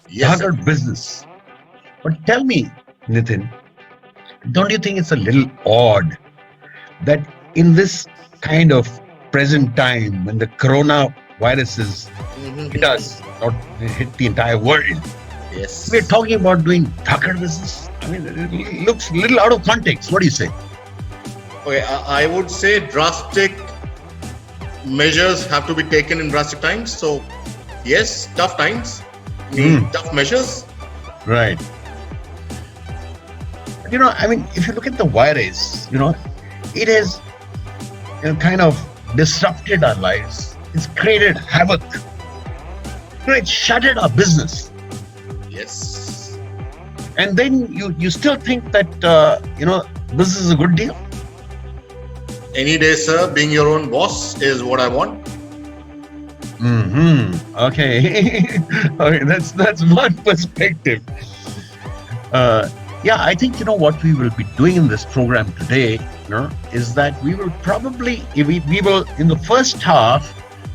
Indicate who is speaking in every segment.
Speaker 1: Yes, sir.
Speaker 2: Dhagar business. But tell me, Nitin, don't you think it's a little odd that in this kind of present time when the coronavirus is hit us or hit the entire world, we're
Speaker 1: Yes.
Speaker 2: talking about doing Dhagar business? I mean, it looks a little out of context. What do you say?
Speaker 1: Okay, I would say drastic measures have to be taken in drastic times. So, yes, tough times need
Speaker 2: Mm,
Speaker 1: tough measures.
Speaker 2: right. But I mean, if you look at the virus, it has kind of disrupted our lives. It's created havoc. It's shuttered our business.
Speaker 1: Yes.
Speaker 2: And then you still think that this is a good deal.
Speaker 1: Any day, sir, being your own boss is what I want.
Speaker 2: Okay. Okay, that's one perspective. Uh, yeah, I think what we will be doing in this program today, is that we will probably we will in the first half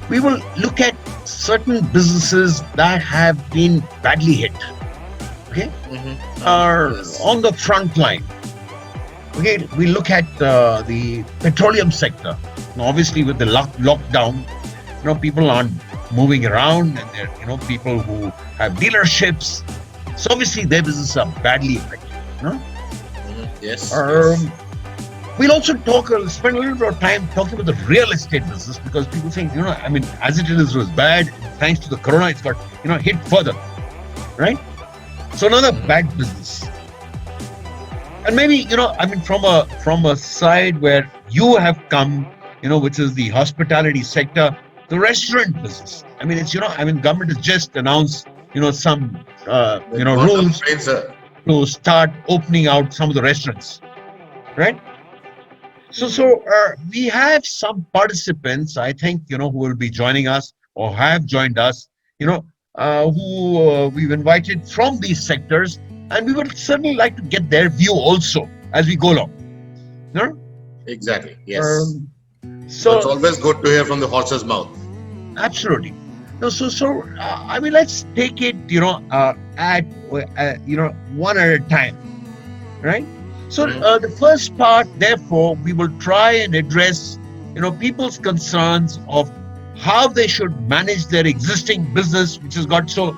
Speaker 2: we will look at certain businesses that have been badly hit. Okay, are
Speaker 1: Yes.
Speaker 2: on the front line. Okay, we look at the petroleum sector. Now, obviously, with the lockdown, people aren't moving around, and there, people who have dealerships. So obviously, their businesses are badly affected.
Speaker 1: Yes. Yes.
Speaker 2: Um, we'll also spend a little bit of time talking about the real estate business because people think, I mean, as it is, it was bad. Thanks to the corona, it's got hit further, right? So another bad business. And maybe I mean from a side where you have come, which is the hospitality sector, the restaurant business. I mean it's I mean government has just announced some
Speaker 1: With God of
Speaker 2: rules
Speaker 1: rain, sir.
Speaker 2: to start opening out some of the restaurants, right? So we have some participants, I think, who will be joining us or have joined us, who we've invited from these sectors, and we would certainly like to get their view also as we go along. You know?
Speaker 1: Exactly. Yes.
Speaker 2: Um,
Speaker 1: So it's
Speaker 2: so
Speaker 1: always good to hear from the horse's mouth.
Speaker 2: absolutely. No, I mean, let's take it, at one at a time, right? So the first part, therefore, we will try and address, people's concerns of how they should manage their existing business, which has got so,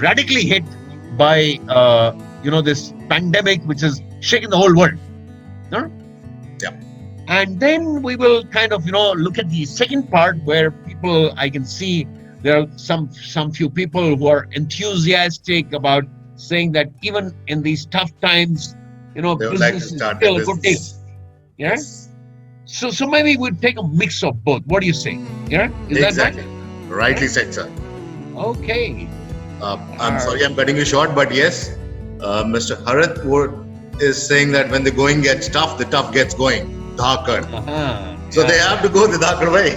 Speaker 2: radically hit by, this pandemic, which has shaken the whole world. Huh?
Speaker 1: Yeah.
Speaker 2: And then we will kind of, look at the second part where people, I can see there are some few people who are enthusiastic about saying that even in these tough times,
Speaker 1: They would like to
Speaker 2: business is
Speaker 1: start their
Speaker 2: still a good deal.
Speaker 1: business.
Speaker 2: Yeah.
Speaker 1: Yes.
Speaker 2: So maybe we'd take a mix of both. What do you say? Yeah. Is that right?
Speaker 1: Exactly. Rightly said, sir.
Speaker 2: Okay.
Speaker 1: I'm sorry I'm cutting you short, but yes, Mr. Harit is saying that when the going gets tough, the tough gets going. Dhakar. So they have to go the Dhakar way.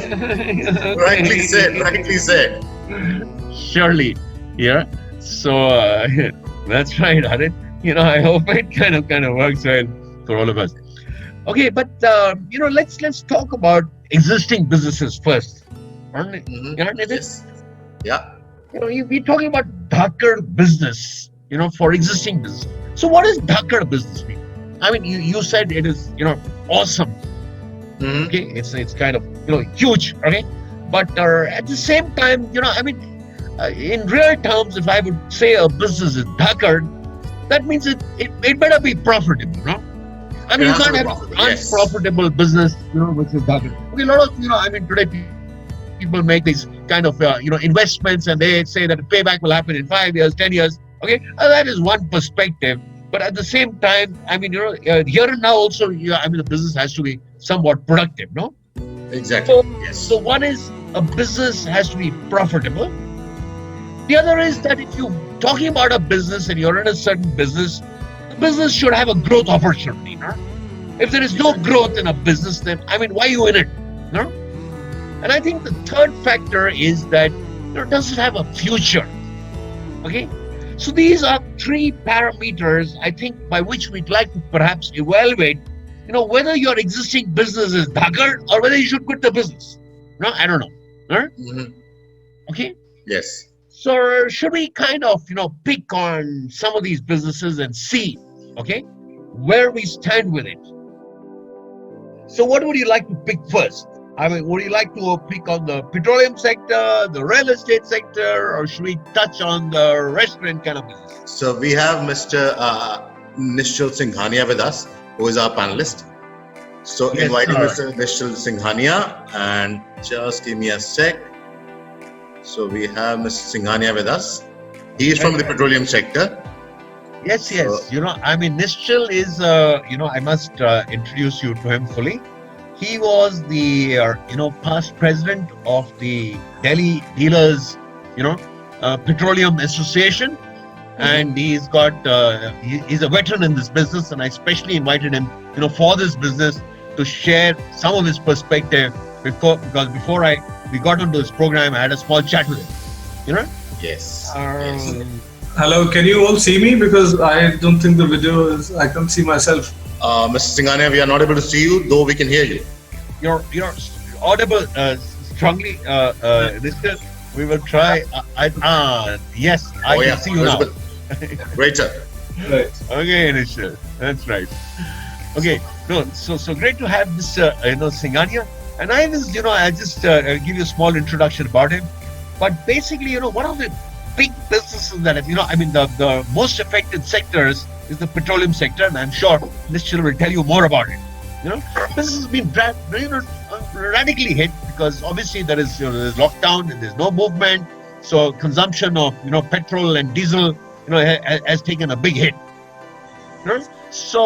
Speaker 1: Rightly said. Rightly said.
Speaker 2: Surely. Yeah. So that's right, Harit. I hope it kind of works well for all of us. Okay, but let's talk about existing businesses first. Nitin?
Speaker 1: Yes. Yeah.
Speaker 2: We're talking about Dhakar business, for existing business. So what does Dhakar business mean? I mean, you said it is, awesome. Okay, it's kind of, huge. Okay, but at the same time, I mean, in real terms, if I would say a business is Dhakar, that means it better be profitable, I mean,
Speaker 1: It
Speaker 2: you
Speaker 1: has to
Speaker 2: can't
Speaker 1: be
Speaker 2: have
Speaker 1: profitable, yes.
Speaker 2: unprofitable business, which is Dhakar. Okay, a lot of, I mean, today people make these kind of investments and they say that the payback will happen in 5 years, 10 years. Okay, that is one perspective. But at the same time, I mean, here and now also, I mean, the business has to be somewhat productive, no?
Speaker 1: Exactly.
Speaker 2: So,
Speaker 1: Yes.
Speaker 2: so one is a business has to be profitable. The other is that if you're talking about a business and you're in a certain business, the business should have a growth opportunity, no? If there is no growth in a business, then I mean, why are you in it, no? And I think the third factor is that does it have a future? Okay, so these are three parameters I think by which we'd like to perhaps evaluate, whether your existing business is Dhakar or whether you should quit the business. No, I don't know. Huh?
Speaker 1: Mhm.
Speaker 2: Okay,
Speaker 1: Yes.
Speaker 2: So should we kind of, pick on some of these businesses and see, okay, where we stand with it? So what would you like to pick first? I mean, would you like to pick on the petroleum sector, the real estate sector, or should we touch on the restaurant kind of business?
Speaker 1: So we have Mr. Nishchal Singhania with us, who is our panelist. So
Speaker 2: Yes,
Speaker 1: inviting
Speaker 2: sir.
Speaker 1: Mr. Nishchal Singhania, and just give me a sec. So we have Mr. Singhania with us. He is from the petroleum sector.
Speaker 2: Yes, yes.
Speaker 1: So-
Speaker 2: I mean, Nishchal is, I must introduce you to him fully. He was the, past president of the Delhi Dealers, Petroleum Association. And he's got, he's a veteran in this business. And I especially invited him, for this business to share some of his perspective because before we got into this program, I had a small chat with him,
Speaker 1: Yes.
Speaker 3: Hello, can you all see me? Because I don't think the video is, I can't see myself.
Speaker 1: Mr. Singhania, we are not able to see you, though we can hear you.
Speaker 2: You're audible strongly, Nishchal. We will try. Yes, I can see you now.
Speaker 1: visible. Great, sir.
Speaker 3: Right.
Speaker 2: Okay, Nishchal. That's right. Okay, no, so great to have this, Singhania. And I was, I just give you a small introduction about him. But basically, one of the big businesses that, the most affected sectors is the petroleum sector. And I'm sure Nishchal will tell you more about it. This has been radically hit because obviously there's lockdown and there's no movement. So consumption of, petrol and diesel, has taken a big hit. So,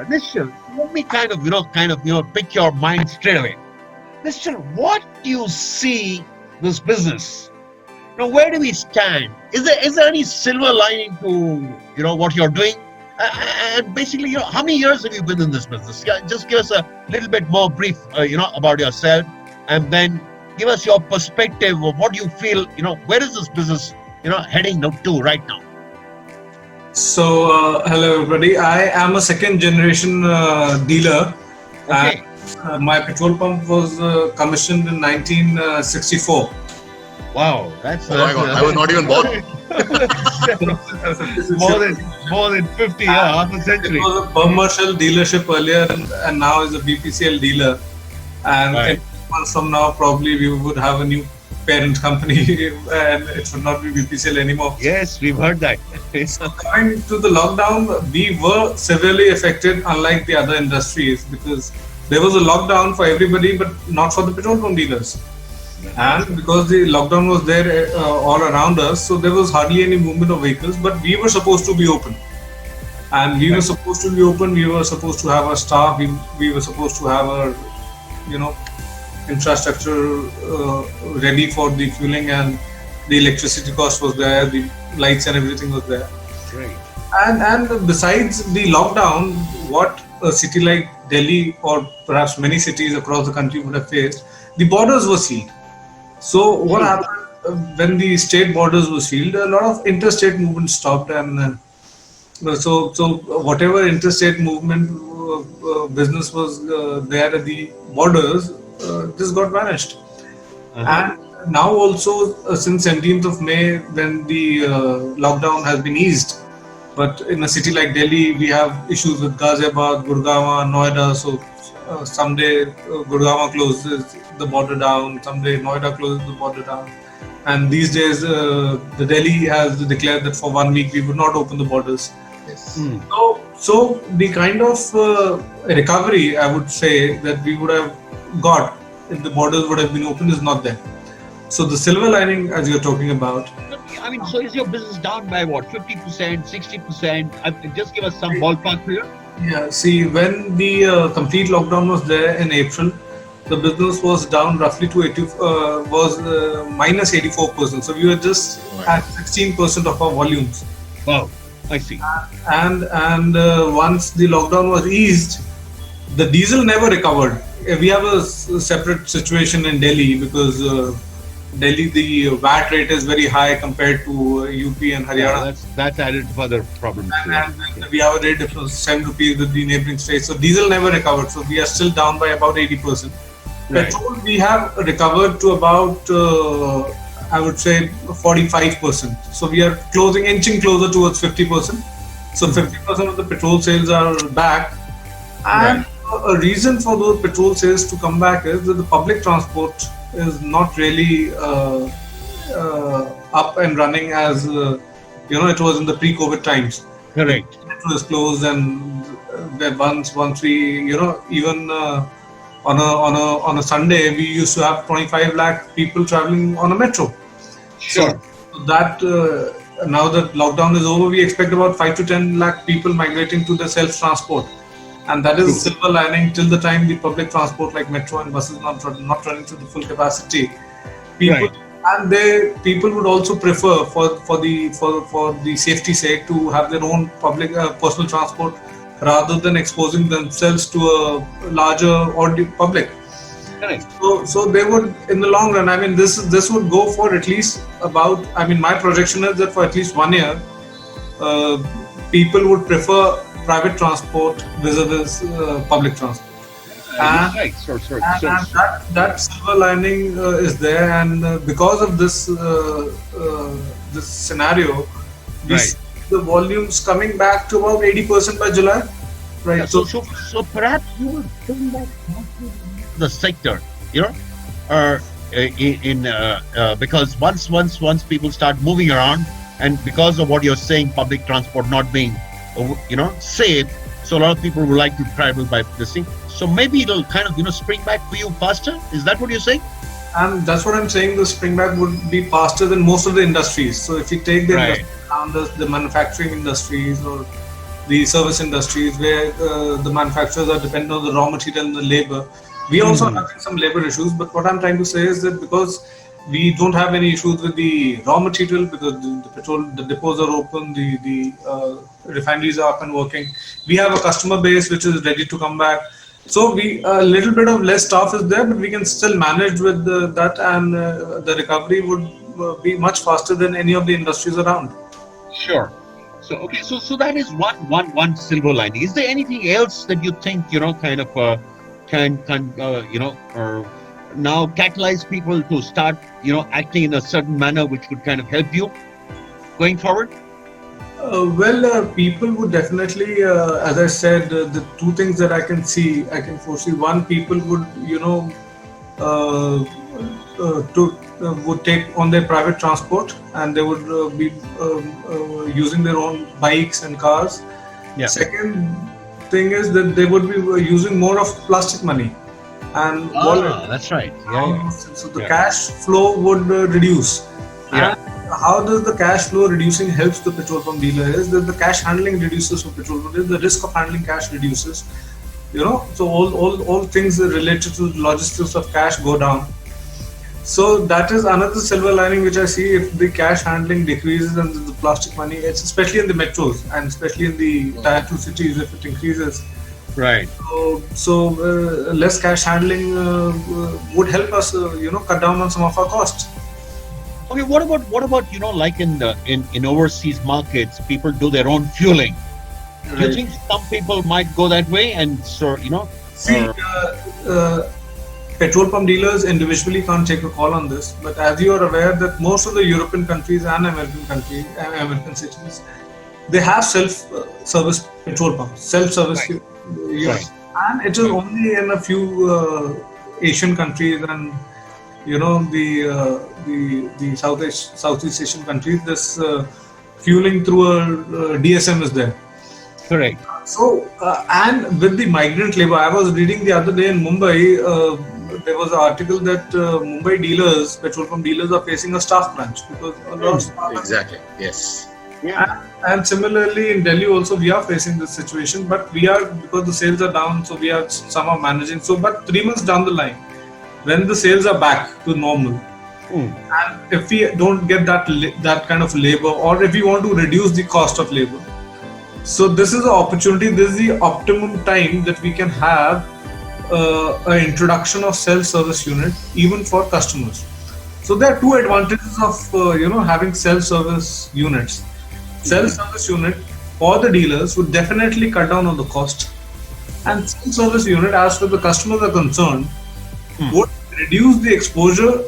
Speaker 2: Nishchal, let me kind of, pick your mind straight away. Nishchal, what do you see this business? Where do we stand? Is there any silver lining to, what you're doing? And basically, how many years have you been in this business? Yeah, just give us a little bit more brief, about yourself, and then give us your perspective of what you feel, where is this business, heading to right now?
Speaker 3: So, hello everybody. I am a second generation dealer.
Speaker 2: Okay.
Speaker 3: My petrol pump was commissioned in 1964.
Speaker 2: Wow, that's
Speaker 1: Oh my God, I was not even born.
Speaker 2: more than 50 years, half a
Speaker 3: It
Speaker 2: century.
Speaker 3: was a commercial dealership earlier and now is a BPCL dealer. And
Speaker 2: Right.
Speaker 3: 10 months from now, probably we would have a new parent company and it would not be BPCL anymore.
Speaker 2: Yes, we've heard that.
Speaker 3: Coming to the lockdown, we were severely affected, unlike the other industries, because there was a lockdown for everybody, but not for the petrol pump dealers. And because the lockdown was there all around us, so there was hardly any movement of vehicles, but we were supposed to be open. And we were supposed to be open, we were supposed to have our staff, we were supposed to have our, infrastructure ready for the fueling, and the electricity cost was there, the lights and everything was there.
Speaker 2: Great.
Speaker 3: And besides the lockdown, what a city like Delhi or perhaps many cities across the country would have faced, the borders were sealed. So what happened when the state borders were sealed? A lot of interstate movement stopped, and so whatever interstate movement business was there at the borders, this got vanished. And now also since 17th of May, when the lockdown has been eased, but in a city like Delhi, we have issues with Ghaziabad, Gurgaon, Noida. So someday Gurgaon closes the border down, someday Noida closes the border down. And these days, the Delhi has declared that for 1 week we would not open the borders.
Speaker 1: Yes.
Speaker 3: So the kind of recovery, I would say, that we would have got if the borders would have been open is not there. So the silver lining, as you're talking about,
Speaker 2: I mean, so is your business down by what, 50%, 60%? Just give us some ballpark here.
Speaker 3: yeah. See, when the complete lockdown was there in April, the business was down roughly to minus 84%. So we were just at 16% of our volumes.
Speaker 2: Wow, I see.
Speaker 3: And once the lockdown was eased, the diesel never recovered. We have a separate situation in Delhi because Delhi, the VAT rate is very high compared to UP and Haryana.
Speaker 2: Yeah, that's added further problems.
Speaker 3: And we have a rate difference of 7 rupees with the neighboring states. So diesel never recovered. So we are still down by about 80%.
Speaker 2: Right.
Speaker 3: Petrol, we have recovered to about, I would say 45%. So we are inching closer towards 50%. So 50% of the petrol sales are back. And a reason for those petrol sales to come back is that the public transport is not really up and running as it was in the pre-COVID times.
Speaker 2: Correct.
Speaker 3: It was closed, and once we even on a Sunday we used to have 25 lakh people traveling on a metro.
Speaker 2: Sure.
Speaker 3: So that now that lockdown is over, we expect about 5 to 10 lakh people migrating to the self transport, and that is silver lining till the time the public transport like metro and buses not running to the full capacity. People people would also prefer for the safety sake to have their own public personal transport rather than exposing themselves to a larger public.
Speaker 2: Correct.
Speaker 3: So they would, in the long run, I mean, this would go for at least about, I mean, my projection is that for at least 1 year, people would prefer private transport vis-a-vis public transport. And that silver lining is there, and because of this this scenario, we see the volumes coming back to about 80% by July. Right.
Speaker 2: Yeah, so perhaps you will bring back the sector, because once people start moving around, and because of what you're saying, public transport not being, safe, so a lot of people would like to travel by this thing. So maybe it'll kind of, spring back for you faster. Is that what you're saying?
Speaker 3: And that's what I'm saying. The spring back would be faster than most of the industries. So if you take the manufacturing industries or the service industries where the manufacturers are dependent on the raw material and the labor, we also are having some labor issues. But what I'm trying to say is that because we don't have any issues with the raw material, because the depots are open, the refineries are up and working. We have a customer base which is ready to come back. So a little bit of less staff is there, but we can still manage with that, and the recovery would be much faster than any of the industries around.
Speaker 2: Sure. So okay, so that is one silver lining. Is there anything else that you think kind of can now catalyze people to start acting in a certain manner which would kind of help you going forward?
Speaker 3: People would definitely, as I said, the two things that I can foresee. One, people would, would take on their private transport, and they would be using their own bikes and cars.
Speaker 2: Yeah.
Speaker 3: Second thing is that they would be using more of plastic money and wallet.
Speaker 2: That's right.
Speaker 3: So the cash flow would reduce.
Speaker 2: Yeah.
Speaker 3: And how does the cash flow reducing helps the petrol pump dealer is that the cash handling reduces for petrol pump. The risk of handling cash reduces. So all things related to logistics of cash go down. So that is another silver lining which I see. If the cash handling decreases and the plastic money, it's especially in the metros and especially in the tier 2 cities, if it increases.
Speaker 2: Right.
Speaker 3: So less cash handling would help us, cut down on some of our costs.
Speaker 2: Okay, what about like in overseas markets, people do their own fueling.
Speaker 3: Right.
Speaker 2: Do you think some people might go that way and
Speaker 3: petrol pump dealers individually can't take a call on this, but as you are aware that most of the European countries and American cities, they have self-service petrol pumps, self-service.
Speaker 2: Right.
Speaker 3: And it is only in a few Asian countries and the Southeast Asian countries, this fueling through a DSM is there.
Speaker 2: Correct.
Speaker 3: So and with the migrant labor, I was reading the other day in Mumbai, there was an article that Mumbai dealers, petrol pump dealers, are facing a staff crunch because a lot of staff.
Speaker 1: Exactly. Yes.
Speaker 3: Yeah. And similarly in Delhi also we are facing this situation, but we are, because the sales are down, so we are somehow managing. So, but 3 months down the line, when the sales are back to normal, and if we don't get that kind of labor, or if we want to reduce the cost of labor, so this is the opportunity. This is the optimum time that we can have an introduction of self-service unit even for customers. So there are two advantages of having self-service units. Self-service unit for the dealers would definitely cut down on the cost, and self-service unit, as far as the customers are concerned, would reduce the exposure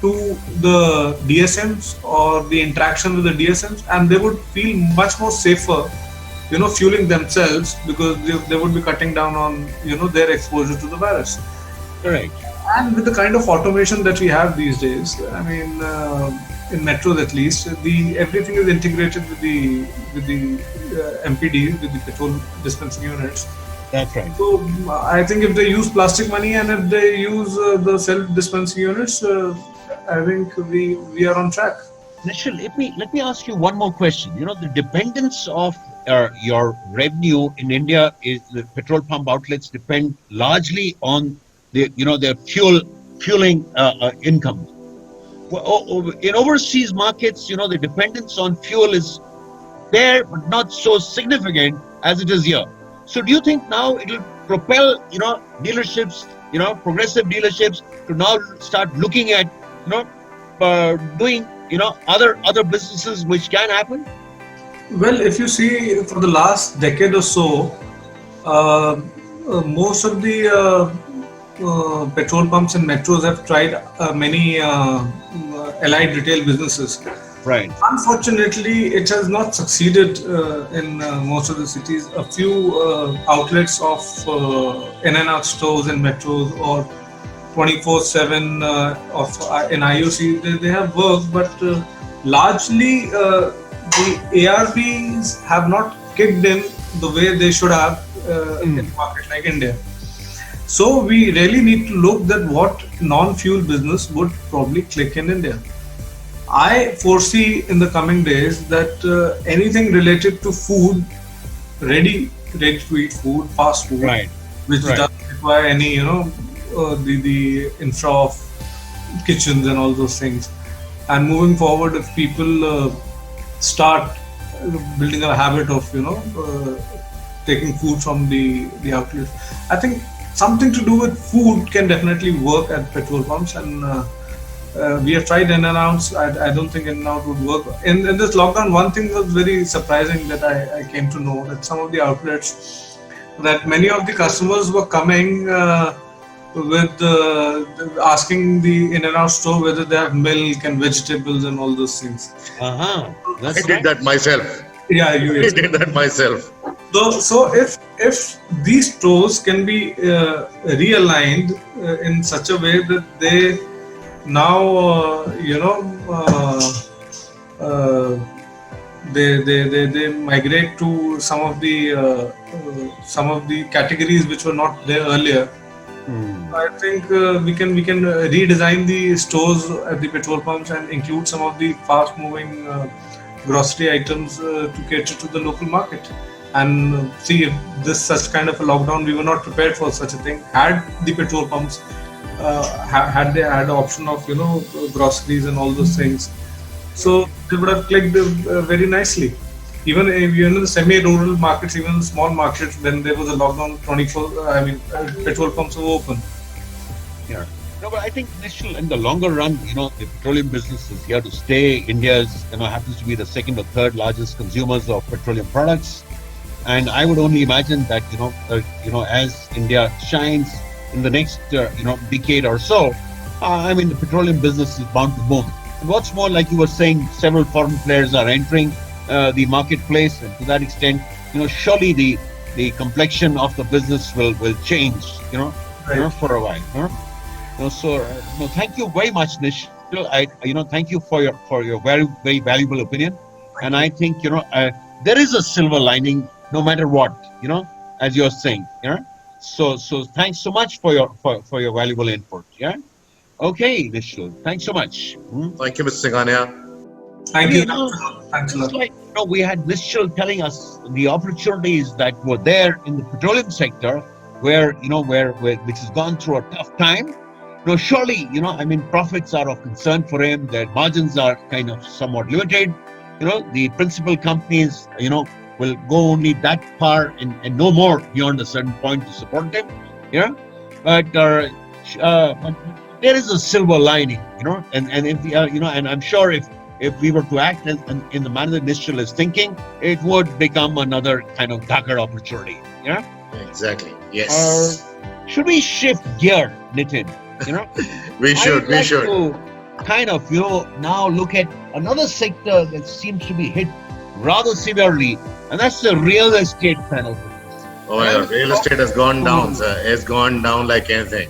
Speaker 3: to the DSMs or the interaction with the DSMs, and they would feel much more safer, fueling themselves, because they would be cutting down on their exposure to the virus.
Speaker 2: Correct.
Speaker 3: And with the kind of automation that we have these days, I mean, in metros at least, the everything is integrated with the MPD, with the petrol dispensing units.
Speaker 2: That's right.
Speaker 3: So I think if they use plastic money and if they use the self-dispensing units, I think we are on track.
Speaker 2: Nishal, let me ask you one more question. The dependence of your revenue in India is the petrol pump outlets depend largely on their fueling income. In overseas markets, the dependence on fuel is there, but not so significant as it is here. So, do you think now it will propel, dealerships, progressive dealerships to now start looking at, doing, other businesses which can happen?
Speaker 3: Well, if you see for the last decade or so, uh, most of the petrol pumps and metros have tried many allied retail businesses.
Speaker 2: Right.
Speaker 3: Unfortunately, it has not succeeded in most of the cities. A few outlets of in and out stores in metros or 24/7 of in IOC, they have worked, but largely the ARBs have not kicked in the way they should have in a market like India. So we really need to look at what non-fuel business would probably click in India. I foresee in the coming days that anything related to food, ready-to-eat food, fast food,
Speaker 2: Right.
Speaker 3: which
Speaker 2: Right.
Speaker 3: doesn't require any, the infra of kitchens and all those things. And moving forward, if people start building a habit of, taking food from the outlets, I think something to do with food can definitely work at petrol pumps. And we have tried in and outs. I don't think in and out would work. In this lockdown, one thing was very surprising that I came to know, that some of the outlets, that many of the customers were coming with asking the in and out store whether they have milk and vegetables and all those things.
Speaker 2: Uh-huh.
Speaker 1: I
Speaker 2: That's
Speaker 1: did that myself.
Speaker 3: Yeah,
Speaker 1: I did that myself.
Speaker 3: So if these stores can be realigned in such a way that they now they migrate to some of the categories which were not there earlier. I think we can redesign the stores at the petrol pumps and include some of the fast moving grocery items to cater to the local market. And see, if this such kind of a lockdown, we were not prepared for such a thing. Had the petrol pumps had they had the option of groceries and all those things, so they would have clicked very nicely. Even the semi-rural markets, even the small markets, when there was a lockdown, 24. Petrol pumps were open.
Speaker 2: Yeah. No, but I think Nishal, in the longer run, the petroleum business is here to stay. India's, happens to be the second or third largest consumers of petroleum products. And I would only imagine that, as India shines in the next, decade or so, the petroleum business is bound to boom. And what's more, like you were saying, several foreign players are entering the marketplace, and to that extent, surely the complexion of the business will change,
Speaker 3: Right.
Speaker 2: for a while. So, thank you very much, Nish. Thank you for your very, very valuable opinion. And I think, there is a silver lining no matter what, as you're saying. So thanks so much for your valuable input. Yeah. Okay, Nishal. Thanks so much.
Speaker 1: Thank you, Mr. Singhania.
Speaker 3: Thank you. Thanks a
Speaker 2: It's
Speaker 3: lot.
Speaker 2: like, we had Nishal telling us the opportunities that were there in the petroleum sector, where which has gone through a tough time. Surely, profits are of concern for him. Their margins are kind of somewhat limited. The principal companies, will go only that far and no more beyond a certain point to support them. But there is a silver lining, and if and I'm sure if we were to act in the manner that Nishal is thinking, it would become another kind of darker opportunity. Yeah.
Speaker 1: Exactly. Yes.
Speaker 2: Should we shift gear, Nitin?
Speaker 1: We should.
Speaker 2: I would like to kind of, now look at another sector that seems to be hit rather severely, and that's the real estate kind of business.
Speaker 1: Oh
Speaker 2: And
Speaker 1: my
Speaker 2: I
Speaker 1: God,
Speaker 2: was
Speaker 1: real estate
Speaker 2: talking
Speaker 1: has gone down,
Speaker 2: to,
Speaker 1: sir. It's gone down like anything.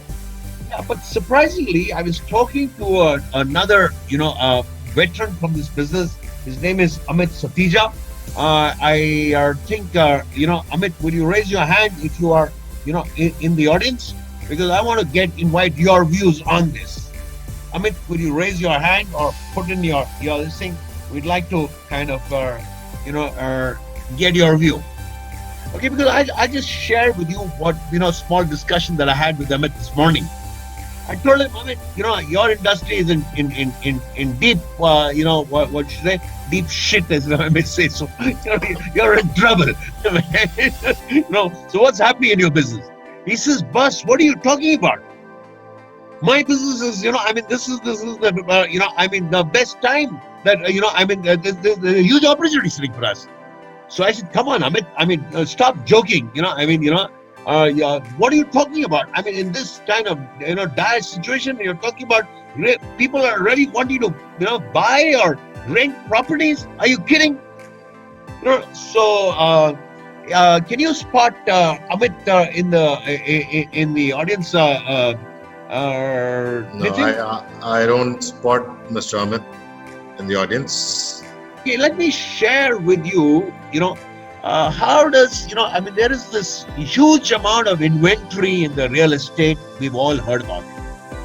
Speaker 2: yeah, but surprisingly, I was talking to another, veteran from this business. His name is Amit Satija. I think, Amit, will you raise your hand if you are, in the audience? Because I want to invite your views on this. Amit, would you raise your hand or put in your this thing? We'd like to kind of, get your view. Okay, because I just shared with you what, small discussion that I had with Amit this morning. I told him, I mean, your industry is in deep, what should I say, deep shit, as I may say. So, you're in trouble. So what's happening in your business? He says, boss, what are you talking about? My business is, this is the, the best time that, there's a huge opportunity sitting for us. So I said, come on, Amit. Stop joking. Yeah, what are you talking about? I mean, in this kind of dire situation, you're talking about people are really wanting to buy or rent properties. Are you kidding? So can you spot Amit in the audience?
Speaker 1: No,
Speaker 2: Nitin?
Speaker 1: I don't spot Mr. Amit in the audience.
Speaker 2: Okay, let me share with you, how does, there is this huge amount of inventory in the real estate. We've all heard about it.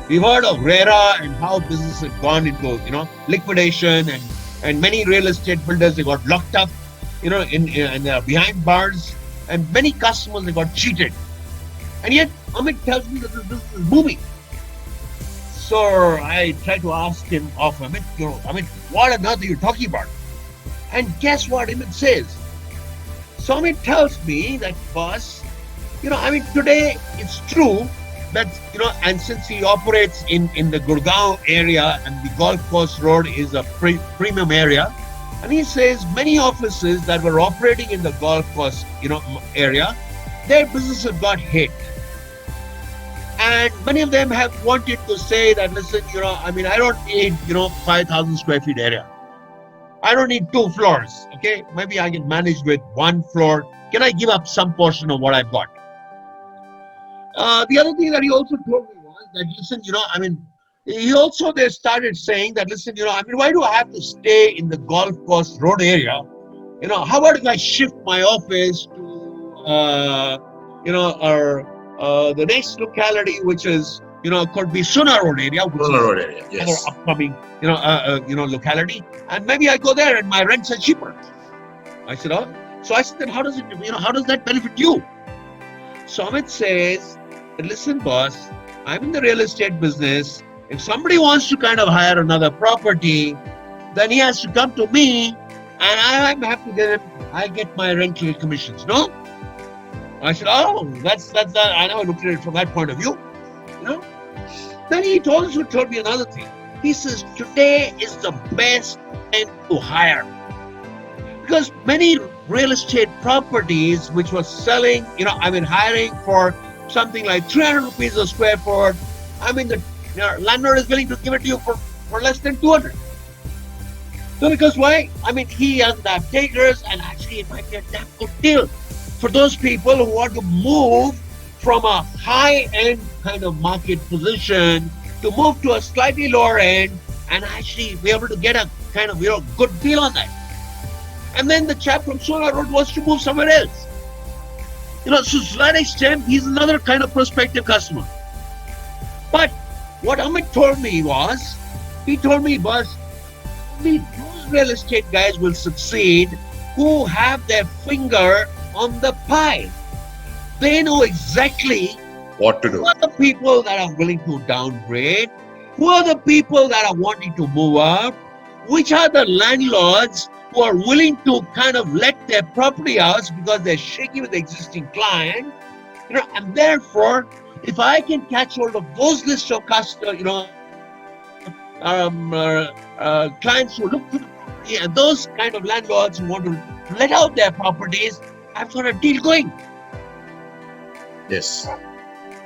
Speaker 2: We've heard of RERA and how business had gone into, liquidation, and many real estate builders, they got locked up, and they are behind bars, and many customers, they got cheated. And yet, Amit tells me that this business is booming. So I try to ask him off, Amit, what on earth are you talking about? And guess what Amit says? So Amit tells me that, boss, today it's true that, and since he operates in the Gurgaon area and the Golf Course Road is a premium area, and he says many offices that were operating in the Golf Course, area, their businesses got hit. And many of them have wanted to say that, listen, I don't need, 5,000 square feet area. I don't need 2 floors. Okay. Maybe I can manage with 1 floor. Can I give up some portion of what I've got? The other thing that he also told me was that, listen, he also they started saying that, listen, why do I have to stay in the Golf Course Road area? How about if I shift my office to, the next locality, which is, could be Suna Road area, which
Speaker 1: Sona
Speaker 2: is
Speaker 1: Road area,
Speaker 2: another
Speaker 1: yes.
Speaker 2: upcoming, locality, and maybe I go there and my rents are cheaper. I said, oh, so I said, then how does that benefit you? So Amit says, listen, boss, I'm in the real estate business. If somebody wants to kind of hire another property, then he has to come to me, and I'm happy to get him. I get my rental commissions. No, I said, oh, that's that. I never looked at it from that point of view. Then he also told me another thing. He says today is the best time to hire because many real estate properties which was selling, hiring for something like 300 rupees a square foot. The landlord is willing to give it to you for less than 200. So because why? He doesn't have takers, and actually it might be a damn good deal for those people who want to move from a high-end kind of market position to move to a slightly lower end and actually be able to get a kind of good deal on that. And then the chap from Sona Road wants to move somewhere else. So to that extent, he's another kind of prospective customer. But what Amit told me was, he told me, boss, only those real estate guys will succeed who have their finger on the pie. They know exactly
Speaker 1: What to do?
Speaker 2: who are the people that are willing to downgrade, who are the people that are wanting to move up, which are the landlords who are willing to kind of let their property out because they're shaky with the existing client, and therefore, if I can catch hold of those lists of customers, clients who look for the property and those kind of landlords who want to let out their properties, I've got a deal going.
Speaker 1: Yes.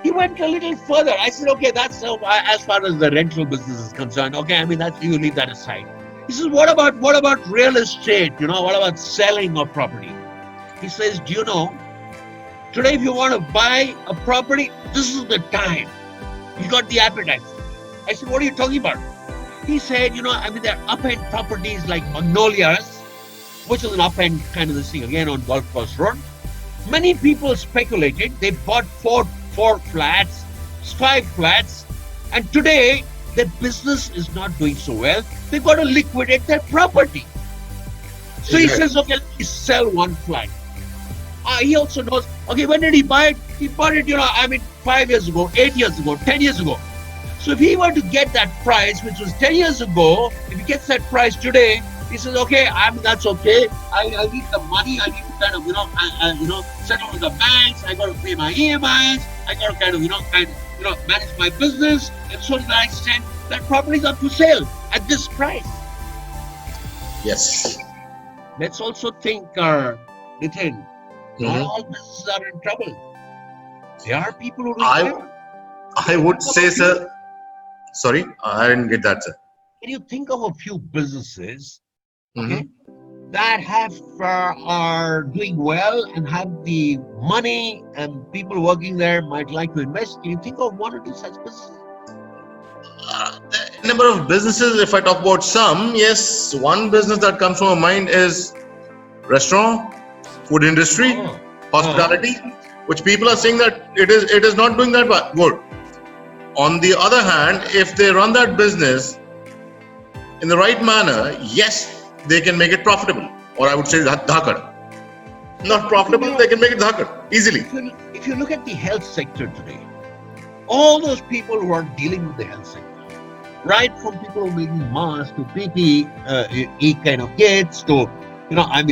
Speaker 2: He went a little further. I said, okay, that's as far as the rental business is concerned. Okay, I mean, that's, you leave that aside. He says, what about real estate? What about selling of property? He says, do you know, today if you want to buy a property, this is the time. He got the appetite. I said, what are you talking about? He said, I mean, there are up-end properties like Magnolias, which is an up-end kind of this thing, again on Golf Course Road. Many people speculated. They bought four flats, 5 flats, and today their business is not doing so well. They've got to liquidate their property. So he says, okay, let me sell 1 flat. He also knows, okay, when did he buy it? He bought it, 5 years ago, 8 years ago, 10 years ago. So if he were to get that price, which was 10 years ago, if he gets that price today, he says, okay, that's okay. I need the money. I need to kind of, settle with the banks. I got to pay my EMIs. I got to kind of, manage my business. And so to that extent, that property is up for sale at this price.
Speaker 1: Yes.
Speaker 2: Let's also think, Nitin, not all businesses are in trouble. There are people who do well.
Speaker 1: I would say, sir. Sorry, I didn't get that, sir.
Speaker 2: Can you think of a few businesses, okay, that are doing well and have the money and people working there might like to invest? Can you think of 1 or 2 such businesses?
Speaker 1: The number of businesses, if I talk about some, yes, one business that comes to my mind is restaurant, food industry, hospitality, which people are saying that it is not doing that good. On the other hand, if they run that business in the right manner, yes, they can make it profitable. Or I would say dhakad. Not profitable, they can make it dhakad easily.
Speaker 2: If you look at the health sector today, all those people who are dealing with the health sector, right from people who are making masks to PPE kind of kits to,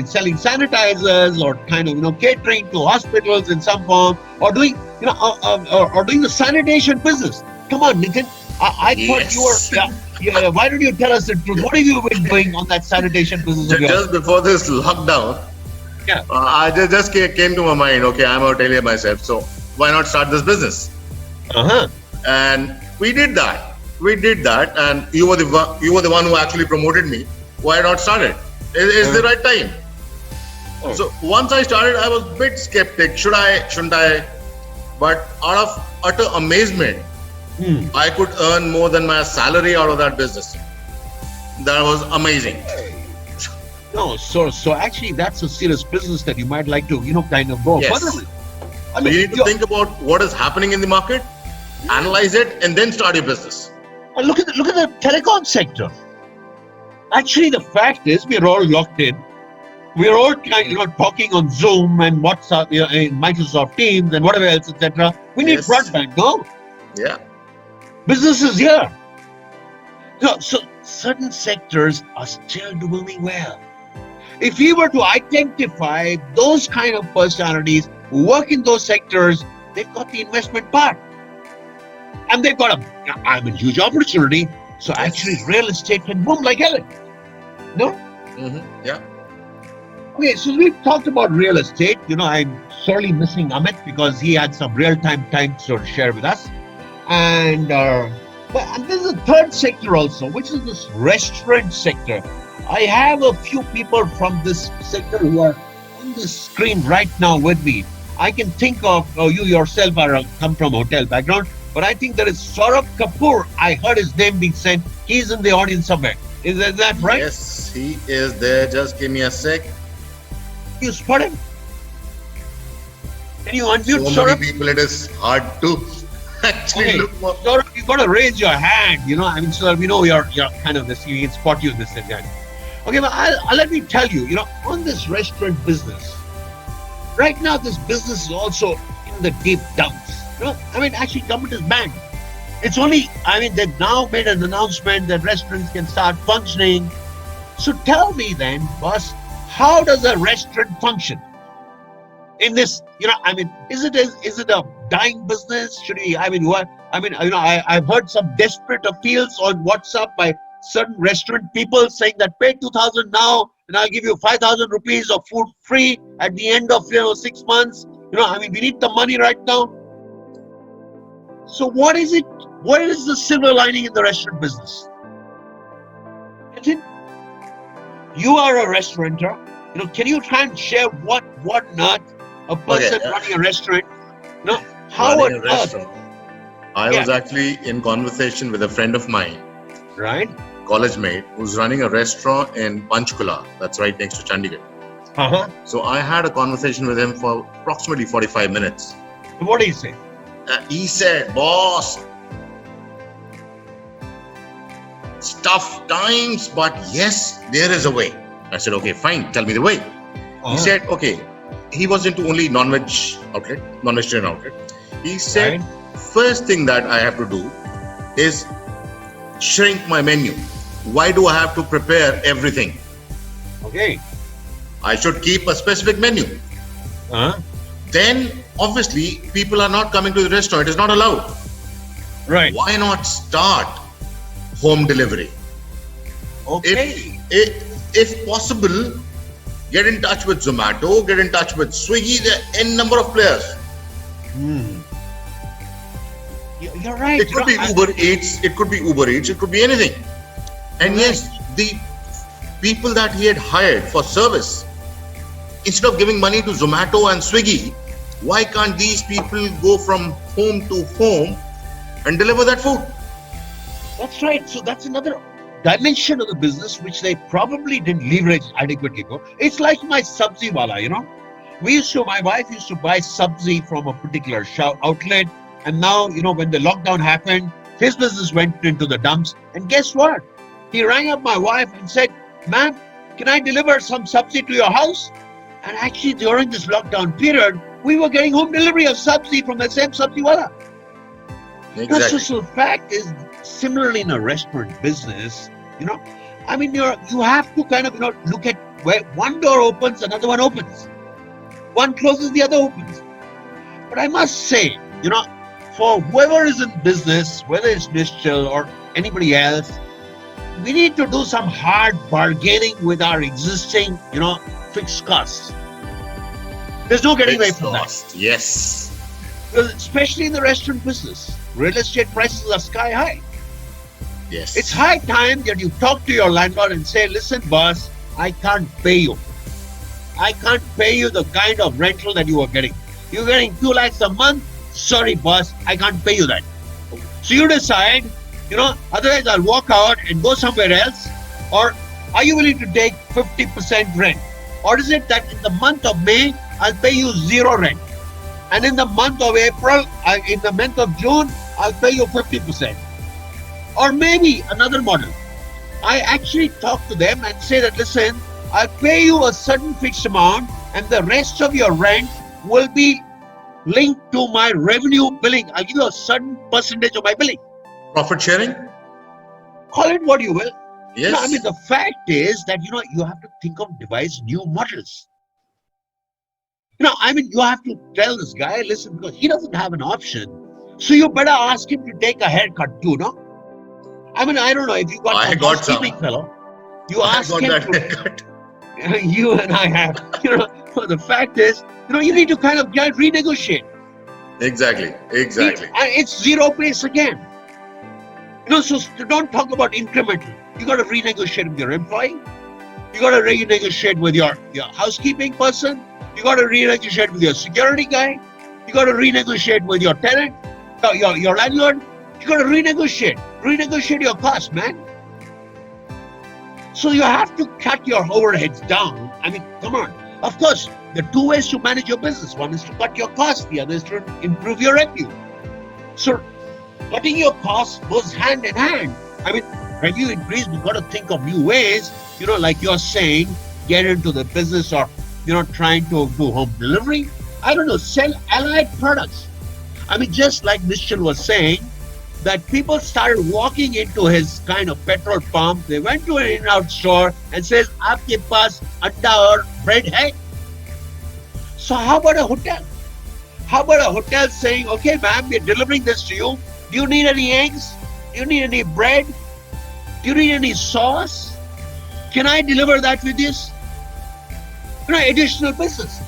Speaker 2: selling sanitizers or kind of, catering to hospitals in some form, or doing, or doing the sanitation business. Come on, Nitin. I thought you were. Why don't you tell us the truth? What have you been doing on that sanitation business?
Speaker 1: Just before this lockdown, I just came to my mind. Okay, I'm a hotelier myself, so why not start this business? And we did that. And you were the one who actually promoted me. Why not start it? It's the right time. So once I started, I was a bit skeptic. Should I? Shouldn't I? But out of utter amazement, I could earn more than my salary out of that business. That was amazing.
Speaker 2: No, so actually, that's a serious business that you might like to, kind of go further with.
Speaker 1: So you need to think about what is happening in the market, analyze it, and then start your business.
Speaker 2: And look at the telecom sector. Actually, the fact is, we're all locked in. We're all talking on Zoom and WhatsApp, in Microsoft Teams and whatever else, etc. We need broadband, no?
Speaker 1: Yeah.
Speaker 2: Business is here. So certain sectors are still doing well. If we were to identify those kind of personalities who work in those sectors, they've got the investment part. And they've got a huge opportunity. So actually, real estate can boom like hell. No?
Speaker 1: Yeah.
Speaker 2: Okay, so we've talked about real estate. I'm sorely missing Amit because he had some real-time to share with us. And there's a third sector also, which is this restaurant sector. I have a few people from this sector who are on the screen right now with me. I can think of, you yourself come from a hotel background, but I think there is Saurabh Kapoor. I heard his name being said. He's in the audience somewhere. Is that right?
Speaker 1: Yes, he is there. Just give me a sec.
Speaker 2: You spot him? Can you unmute Saurabh?
Speaker 1: So many people, it is hard to actually look for.
Speaker 2: Saurabh, you've got to raise your hand. So we know you're kind of this. We can spot you in this and that. Okay, but let me tell you, on this restaurant business, right now this business is also in the deep dumps. Actually, government is banned. It's only, they've now made an announcement that restaurants can start functioning. So tell me then, boss, how does a restaurant function in this? Is it a dying business? Should we? I've heard some desperate appeals on WhatsApp by certain restaurant people saying that pay 2,000 now and I'll give you 5,000 rupees of food free at the end of 6 months. We need the money right now. So what is it? What is the silver lining in the restaurant business? Nitin, you are a restaurateur. Can you try and share what not a person
Speaker 1: Okay,
Speaker 2: running a restaurant? How
Speaker 1: running
Speaker 2: on
Speaker 1: a
Speaker 2: earth?
Speaker 1: restaurant. I
Speaker 2: Yeah.
Speaker 1: was actually in conversation with a friend of mine,
Speaker 2: Right?
Speaker 1: college mate, who's running a restaurant in Panchkula. That's right next to Chandigarh.
Speaker 2: Uh-huh.
Speaker 1: So I had a conversation with him for approximately 45 minutes.
Speaker 2: What do you say?
Speaker 1: He said, boss, it's tough times, but yes, there is a way. I said, okay, fine, tell me the way. He said, okay, he was into only non-vegetarian outlet. He said,
Speaker 2: Right.
Speaker 1: first thing that I have to do is shrink my menu. Why do I have to prepare everything?
Speaker 2: Okay.
Speaker 1: I should keep a specific menu.
Speaker 2: Uh-huh.
Speaker 1: Then, obviously, people are not coming to the restaurant. It is not allowed.
Speaker 2: Right.
Speaker 1: Why not start home delivery?
Speaker 2: Okay.
Speaker 1: If possible, get in touch with Zomato, get in touch with Swiggy. There are n number of players.
Speaker 2: You're right.
Speaker 1: It could be Uber Eats, it could be it could be anything. And yes, the people that he had hired for service, instead of giving money to Zomato and Swiggy, why can't these people go from home to home and deliver that food?
Speaker 2: That's right. So that's another dimension of the business which they probably didn't leverage adequately. It's like my sabzi wala, my wife used to buy sabzi from a particular outlet. And now, when the lockdown happened, his business went into the dumps. And guess what? He rang up my wife and said, ma'am, can I deliver some sabzi to your house? And actually, during this lockdown period, we were getting home delivery of sabzi from the same sabzi wala.
Speaker 1: Exactly.
Speaker 2: So the fact is, similarly in a restaurant business, you have to kind of, look at where one door opens, another one opens. One closes, the other opens. But I must say, for whoever is in business, whether it's Nischal or anybody else, we need to do some hard bargaining with our existing, fixed costs. There's no getting away from that.
Speaker 1: Yes.
Speaker 2: Because especially in the restaurant business, real estate prices are sky high.
Speaker 1: Yes.
Speaker 2: It's high time that you talk to your landlord and say, listen, boss, I can't pay you. I can't pay you the kind of rental that you are getting. You're getting 2 lakhs a month. Sorry, boss, I can't pay you that. So you decide, otherwise I'll walk out and go somewhere else. Or are you willing to take 50% rent? Or is it that in the month of May, I'll pay you 0 rent? And in the month of April, in the month of June, I'll pay you 50%. Or maybe another model. I actually talk to them and say that, listen, I'll pay you a certain fixed amount and the rest of your rent will be linked to my revenue billing. I'll give you a certain percentage of my billing.
Speaker 1: Profit sharing?
Speaker 2: Call it what you will.
Speaker 1: Yes.
Speaker 2: The fact is that, you have to think of devise new models. You have to tell this guy, listen, because he doesn't have an option. So you better ask him to take a haircut too, no? I don't know if you got
Speaker 1: I
Speaker 2: a
Speaker 1: got some.
Speaker 2: housekeeping fellow. You ask him
Speaker 1: that
Speaker 2: to,
Speaker 1: haircut.
Speaker 2: you and I have, the fact is, you need to kind of renegotiate.
Speaker 1: Exactly.
Speaker 2: And it's zero base again. So don't talk about incremental. You got to renegotiate with your employee. You got to renegotiate with your housekeeping person. You got to renegotiate with your security guy. You got to renegotiate with your tenant, your landlord. You got to renegotiate your costs, man. So you have to cut your overheads down. Come on. Of course, there are 2 ways to manage your business. One is to cut your costs. The other is to improve your revenue. So cutting your costs goes hand in hand. Revenue increase, we've got to think of new ways, like you're saying, get into the business of, trying to do home delivery. I don't know, sell allied products. Just like Nischal was saying, that people started walking into his kind of petrol pump. They went to an in-out store and says, "Aapke paas anda aur bread hai?" So how about a hotel? How about a hotel saying, "Okay, ma'am, we're delivering this to you. Do you need any eggs? Do you need any bread? Do you need any sauce? Can I deliver that with this?" Additional business.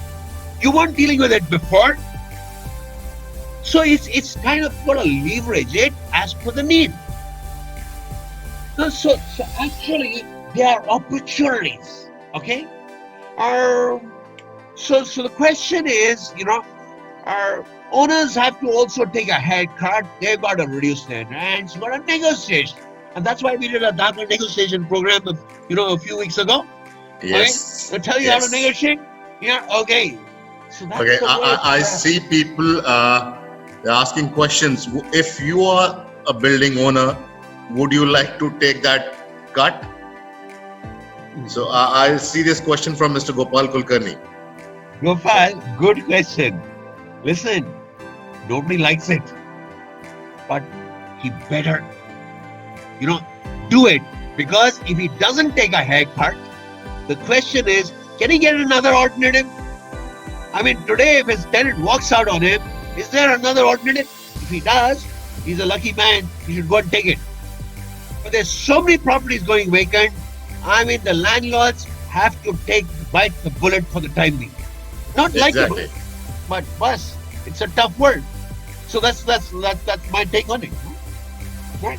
Speaker 2: You weren't dealing with it before. So it's kind of got to leverage it as per the need. So actually, there are opportunities. Okay. Um, so the question is, our owners have to also take a haircut. They've got to reduce their rents, got to negotiate. And that's why we did a darker negotiation program, a few weeks ago. Okay?
Speaker 1: Yes.
Speaker 2: They'll tell you how to
Speaker 1: Yes.
Speaker 2: negotiate. Yeah, okay. So that's
Speaker 1: Okay.
Speaker 2: the way
Speaker 1: I see people they're asking questions. If you are a building owner, would you like to take that cut? So I see this question from Mr. Gopal Kulkarni.
Speaker 2: Gopal, good question. Listen, nobody likes it, but he better, do it. Because if he doesn't take a haircut, the question is, can he get another alternative? I mean, today, if his tenant walks out on him, is there another alternative? If he does, he's a lucky man. He should go and take it. But there's so many properties going vacant. I mean, the landlords have to bite the bullet for the time being. Not likable,
Speaker 1: Exactly.
Speaker 2: but bus. It's a tough world. So that's my take on it. Right.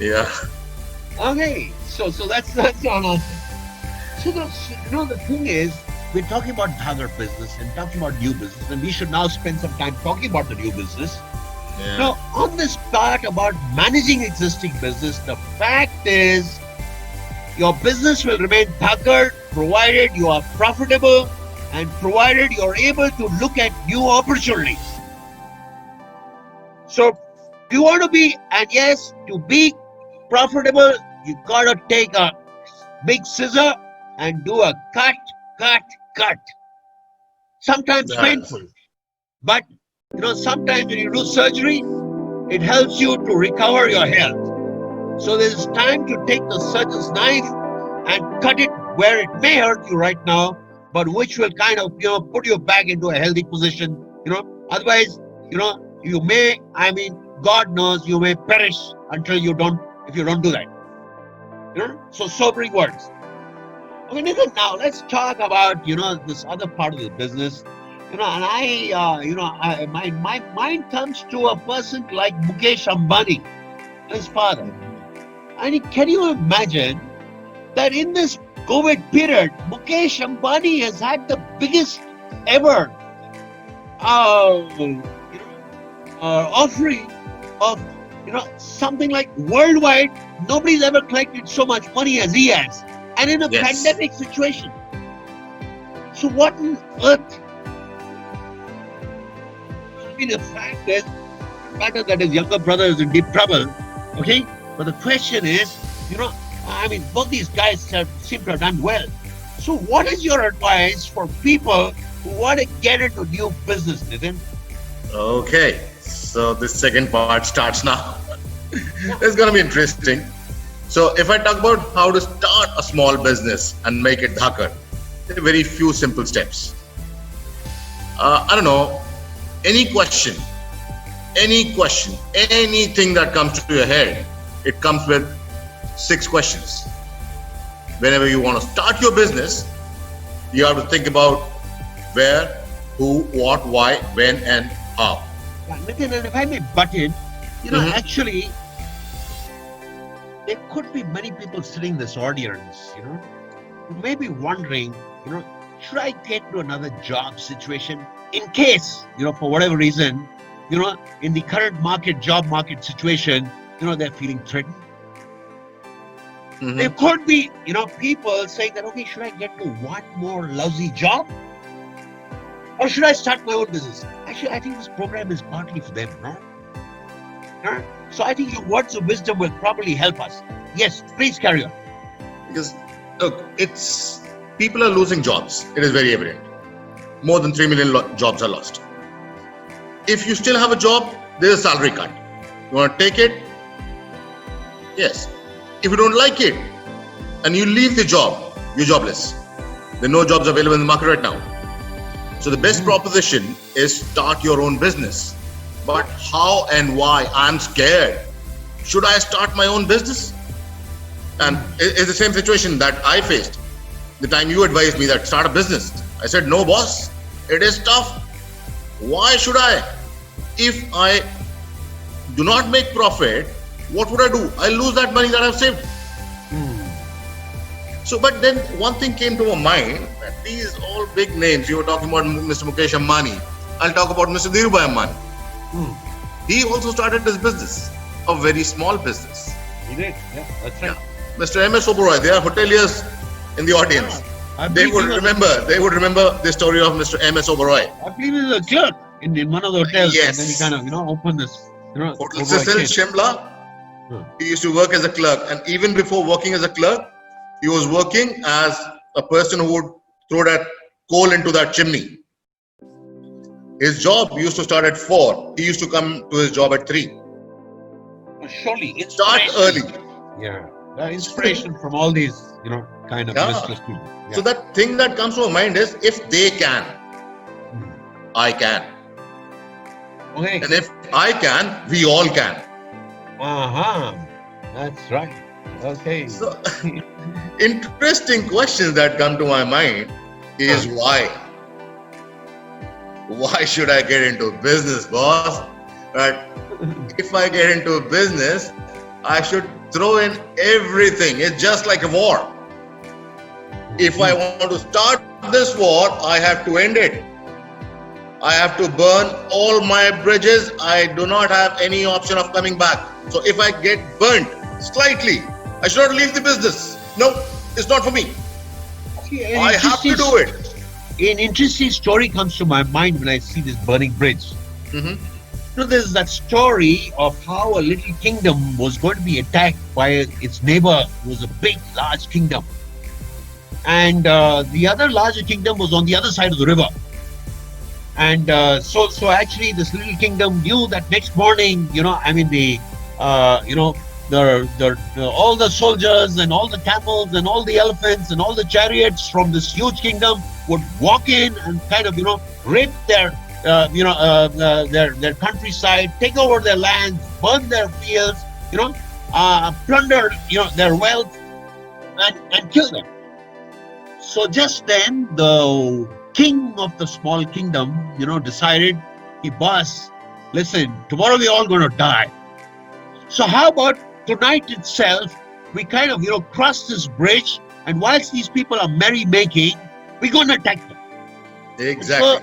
Speaker 1: Yeah.
Speaker 2: Okay, so that's our answer. So the thing is, we're talking about other business and talking about new business, and we should now spend some time talking about the new business.
Speaker 1: Yeah.
Speaker 2: Now, on this part about managing existing business, the fact is, your business will remain thuggered provided you are profitable and provided you're able to look at new opportunities. So, you want to be, and yes, to be profitable, you gotta take a big scissor and do a cut. Sometimes
Speaker 1: Yes.
Speaker 2: painful, but sometimes when you do surgery, it helps you to recover your health. So there's time to take the surgeon's knife and cut it where it may hurt you right now, but which will kind of put you back into a healthy position. Otherwise, you may, God knows, you may perish until if you don't do that. So sobering words. Okay, Nathan, now let's talk about this other part of the business. And my mind comes to a person like Mukesh Ambani, his father. And can you imagine that in this COVID period, Mukesh Ambani has had the biggest ever offering of something like worldwide. Nobody's ever collected so much money as he has, and in a
Speaker 1: Yes.
Speaker 2: pandemic situation. So what on earth? The fact is, matter that his younger brother is in deep trouble. Okay, but the question is, both these guys seem to have done well. So what is your advice for people who want to get into new business, Nitin?
Speaker 1: Okay. So this second part starts now. It's gonna be interesting. So if I talk about how to start a small business and make it dhakar, there are very few simple steps. I don't know, any question, anything that comes to your head, it comes with 6 questions. Whenever you want to start your business, you have to think about where, who, what, why, when, and how.
Speaker 2: Nitin, and if I may butt in,
Speaker 1: Mhm.
Speaker 2: actually, there could be many people sitting in this audience, who may be wondering, should I get into another job situation in case, for whatever reason, in the current job market situation, they're feeling threatened.
Speaker 1: Mhm.
Speaker 2: There could be, people saying that, okay, should I get to one more lousy job? Or should I start my own business? Actually, I think this program is partly for them, no? Huh? So I think your words of wisdom will probably help us. Yes, please carry on.
Speaker 1: Because look, people are losing jobs. It is very evident. More than 3 million jobs are lost. If you still have a job, there is a salary cut. You want to take it? Yes. If you don't like it and you leave the job, you're jobless. There are no jobs available in the market right now. So the best proposition is start your own business. But how and why? I'm scared. Should I start my own business? And it's the same situation that I faced. The time you advised me that start a business, I said, no boss, it is tough. Why should I? if I do not make profit, what would I do? I lose that money that I've saved. So, but then one thing came to my mind, that these all big names, you were talking about Mr. Mukesh Ambani, I'll talk about Mr. Dhirubhai Ambani. He also started this business, a very small business.
Speaker 2: He did, yeah, that's right.
Speaker 1: Mr. M.S. Oberoi, there are hoteliers in the audience. They would remember the story of Mr. M.S. Oberoi.
Speaker 2: I believe he was a clerk in one of the hotels.
Speaker 1: Yes.
Speaker 2: And then he kind of, opened this,
Speaker 1: Hotel Cecil, Shimla. He used to work as a clerk, and even before working as a clerk, he was working as a person who would throw that coal into that chimney. His job used to start at 4. He used to come to his job at 3.
Speaker 2: Surely,
Speaker 1: Start early.
Speaker 2: Yeah, the inspiration from all these, kind of business people. Yeah.
Speaker 1: So that thing that comes to my mind is, if they can, I can.
Speaker 2: Okay.
Speaker 1: And if I can, we all can.
Speaker 2: That's right. Okay.
Speaker 1: So, interesting questions that come to my mind is why? Why should I get into business, boss? But if I get into business, I should throw in everything. It's just like a war. If I want to start this war, I have to end it. I have to burn all my bridges. I do not have any option of coming back. So if I get burnt slightly, I should not leave the business. No, it's not for me. I have to do it.
Speaker 2: An interesting story comes to my mind when I see this burning bridge. There's that story of how a little kingdom was going to be attacked by its neighbor, who was a big, large kingdom. And the other larger kingdom was on the other side of the river. And so actually this little kingdom knew that next morning, all the soldiers and all the camels and all the elephants and all the chariots from this huge kingdom would walk in and kind of, rape their countryside, take over their lands, burn their fields, plunder, their wealth and kill them. So just then the king of the small kingdom, decided, hey boss, listen, tomorrow we're all going to die. So how about tonight itself, we kind of, cross this bridge, and whilst these people are merrymaking, we're going to attack them.
Speaker 1: Exactly.
Speaker 2: So,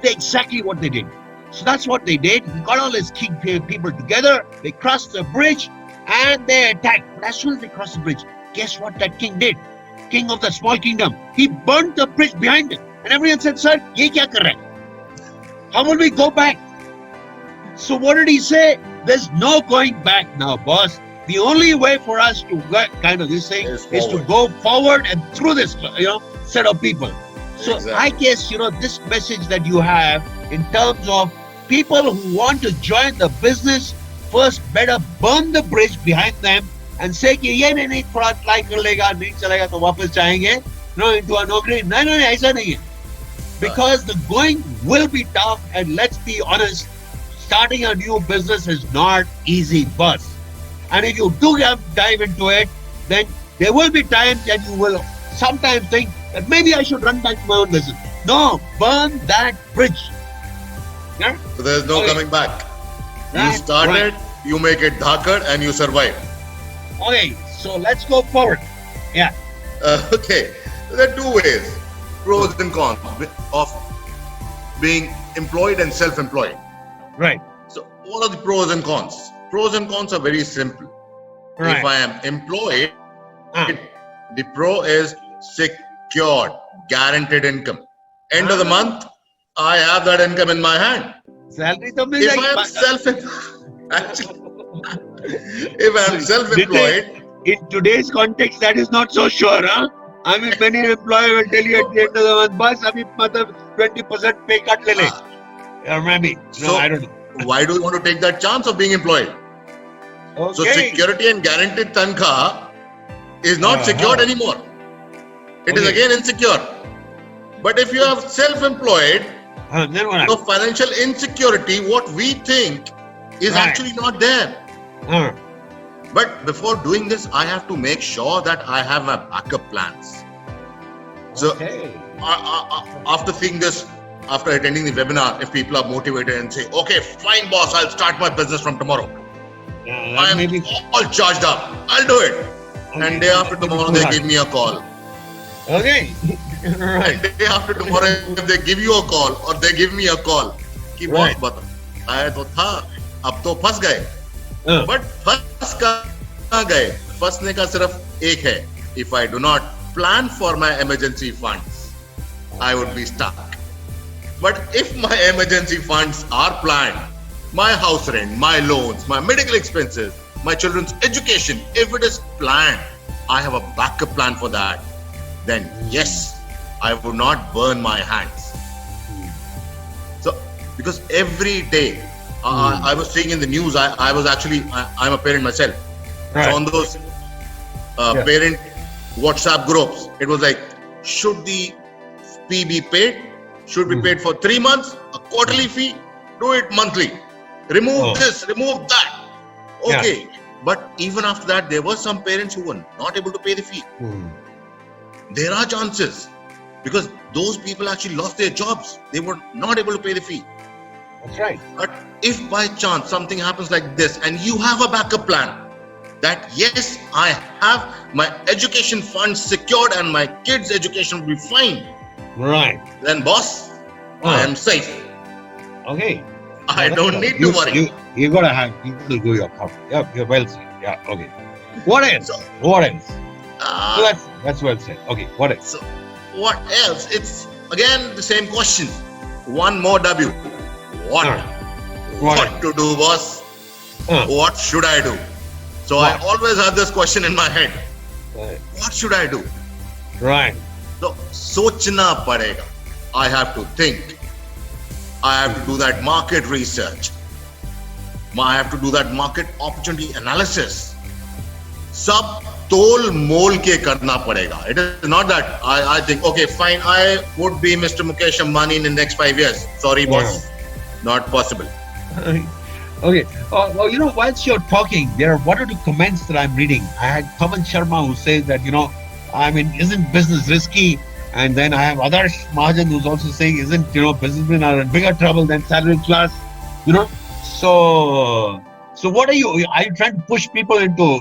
Speaker 2: exactly what they did. So that's what they did. He got all his king people together, they crossed the bridge, and they attacked. But as soon as they crossed the bridge, guess what that king did? King of the small kingdom. He burnt the bridge behind him. And everyone said, sir, ye kya kar rahe? How will we go back? So what did he say? There's no going back now, boss. The only way for us to kind of this thing is to go forward and through this, set of people. So exactly. I guess, this message that you have in terms of people who want to join the business, first better burn the bridge behind them and say, ki ye nahi thoda apply kar lega, nahi chalega to wapas jayenge, into a nokri. No, aisa nahi hai. Because the going will be tough, and let's be honest, starting a new business is not easy, boss. And if you do dive into it, then there will be times that you will sometimes think that maybe I should run back to my own business. No, burn that bridge. Yeah?
Speaker 1: So there's no coming back. You started, you make it dhakad, and you survive.
Speaker 2: Okay, so let's go forward. Yeah.
Speaker 1: Okay, so there are two ways, pros and cons of being employed and self-employed.
Speaker 2: Right.
Speaker 1: So what are the pros and cons? Pros and cons are very simple.
Speaker 2: Right.
Speaker 1: If I am employed, the pro is secured, guaranteed income. End of the month, I have that income in my hand.
Speaker 2: Salary to
Speaker 1: If I am self-employed,
Speaker 2: in today's context, that is not so sure, huh? I mean, many employer will tell you at the end of the month, boss, abhi 20% pay cut le le. Or maybe. No, I don't know.
Speaker 1: Why do you want to take that chance of being employed?
Speaker 2: Okay.
Speaker 1: So security and guaranteed tankha is not secured anymore. It is again insecure. But if you are self-employed,
Speaker 2: then what
Speaker 1: so financial insecurity, what we think is actually not there. But before doing this, I have to make sure that I have my backup plans. So after seeing this after attending the webinar, if people are motivated and say, okay, fine boss, I'll start my business from tomorrow. I'm all charged up. I'll do it.
Speaker 2: Okay.
Speaker 1: And day after tomorrow, they give me a call.
Speaker 2: Okay. Right.
Speaker 1: And day after tomorrow, if they give you a call or they give me a call, कि boss बता, आया तो था, अब तो फंस गए. But फंस कहाँ गए? फंसने का सिर्फ एक है. If I do not plan for my emergency funds, I would be stuck. But if my emergency funds are planned, my house rent, my loans, my medical expenses, my children's education, if it is planned, I have a backup plan for that, then yes, I would not burn my hands. So, because every day, I was seeing in the news, I'm a parent myself.
Speaker 2: Right.
Speaker 1: So on those parent WhatsApp groups, it was like, should the fee be paid? Should be paid for 3 months, a quarterly fee, do it monthly. Remove this, remove that. Okay. But even after that, there were some parents who were not able to pay the fee. There are chances because those people actually lost their jobs. They were not able to pay the fee.
Speaker 2: That's right.
Speaker 1: But if by chance something happens like this and you have a backup plan, that yes, I have my education funds secured and my kids' education will be fine.
Speaker 2: Right.
Speaker 1: Then boss, I am safe.
Speaker 2: Okay.
Speaker 1: I don't need to worry.
Speaker 2: You gotta do your part. Yeah, you're well said. Yeah, okay. What else? What else? That's well said. Okay, what else?
Speaker 1: So, what else? It's again the same question. One more W. What? What to do, boss? What should I do? So I always have this question in my head. What should I do?
Speaker 2: Right.
Speaker 1: So, sochna padega. I have to think. I have to do that market research. I have to do that market opportunity analysis. Sab tol mol ke karna padega. It is not that I think, okay, fine, I would be Mr. Mukesh Ambani in the next 5 years. Sorry, boss. Not possible.
Speaker 2: Okay. Whilst you're talking, there are one or two comments that I'm reading. I had Pawan Sharma who says that, isn't business risky? And then I have Adarsh Mahajan who's also saying, businessmen are in bigger trouble than salaried class? So what are you trying to push people into,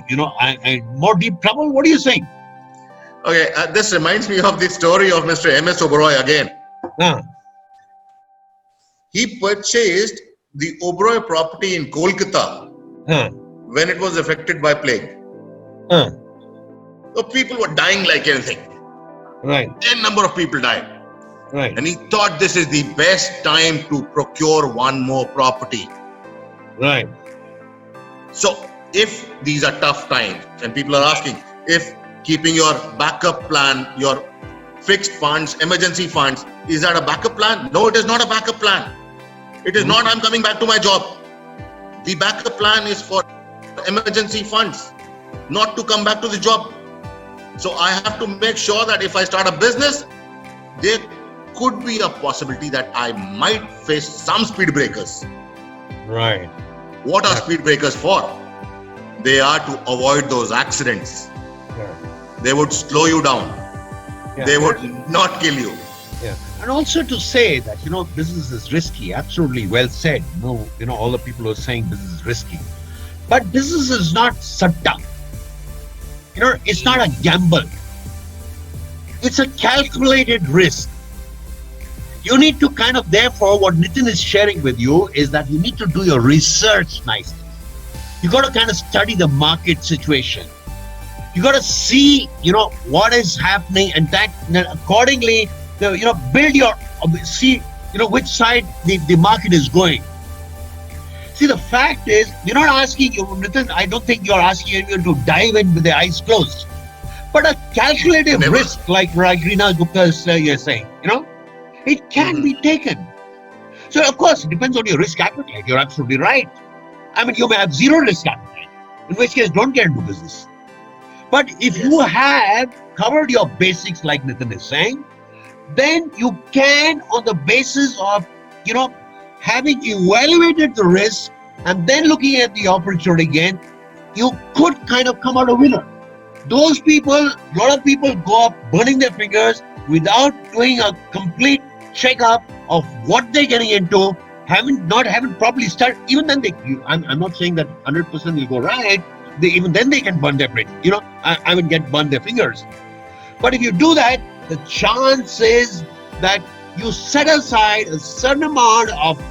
Speaker 2: more deep trouble? What are you saying?
Speaker 1: Okay, this reminds me of the story of Mr. M.S. Oberoi again. He purchased the Oberoi property in Kolkata when it was affected by plague. So people were dying like anything.
Speaker 2: Right.
Speaker 1: 10 number of people died.
Speaker 2: Right.
Speaker 1: And he thought this is the best time to procure one more property.
Speaker 2: Right.
Speaker 1: So if these are tough times and people are asking if keeping your backup plan, your fixed funds, emergency funds, is that a backup plan? No, it is not a backup plan. It is not I'm coming back to my job. The backup plan is for emergency funds, not to come back to the job. So I have to make sure that if I start a business, there could be a possibility that I might face some speed breakers.
Speaker 2: Right.
Speaker 1: What are speed breakers for? They are to avoid those accidents. They would slow you down. They would not kill you.
Speaker 2: Yeah. And also to say that, business is risky. Absolutely well said. All the people who are saying business is risky. But business is not satta. It's not a gamble. It's a calculated risk. You need to therefore, what Nitin is sharing with you is that you need to do your research nicely. You got to study the market situation. You got to see, what is happening, and that accordingly, build your, see, which side the market is going. See, the fact is, we're not asking you, Nitin, I don't think you're asking you to dive in with the eyes closed. But a calculative risk, like Rina Gupta is saying, it can be taken. So, of course, it depends on your risk appetite. You're absolutely right. You may have zero risk appetite, in which case, don't get into business. But if you have covered your basics, like Nitin is saying, then you can, on the basis of, having evaluated the risk and then looking at the opportunity again, you could come out a winner. Those people, a lot of people go up burning their fingers without doing a complete check-up of what they're getting into, haven't properly started. Even then, I'm not saying that 100% will go right. Even then they can burn their bridge. I mean, get burn their fingers. But if you do that, the chance is that you set aside a certain amount of,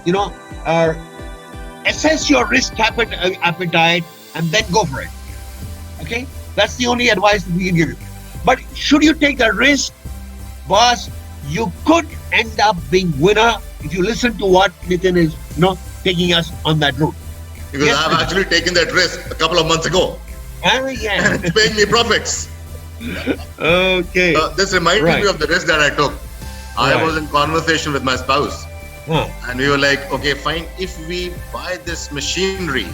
Speaker 2: you know, uh, assess your risk appetite and then go for it. Okay, that's the only advice that we can give you. But should you take the risk, boss, you could end up being winner if you listen to what Nitin is, taking us on that route.
Speaker 1: Because
Speaker 2: Yes,
Speaker 1: I've actually taken that risk a couple of months ago.
Speaker 2: Yeah.
Speaker 1: And it's paying me profits.
Speaker 2: Okay.
Speaker 1: This reminded
Speaker 2: Right.
Speaker 1: me of the risk that I took. I
Speaker 2: Right.
Speaker 1: was in conversation with my spouse,
Speaker 2: Huh.
Speaker 1: and we were like, okay, fine, if we buy this machinery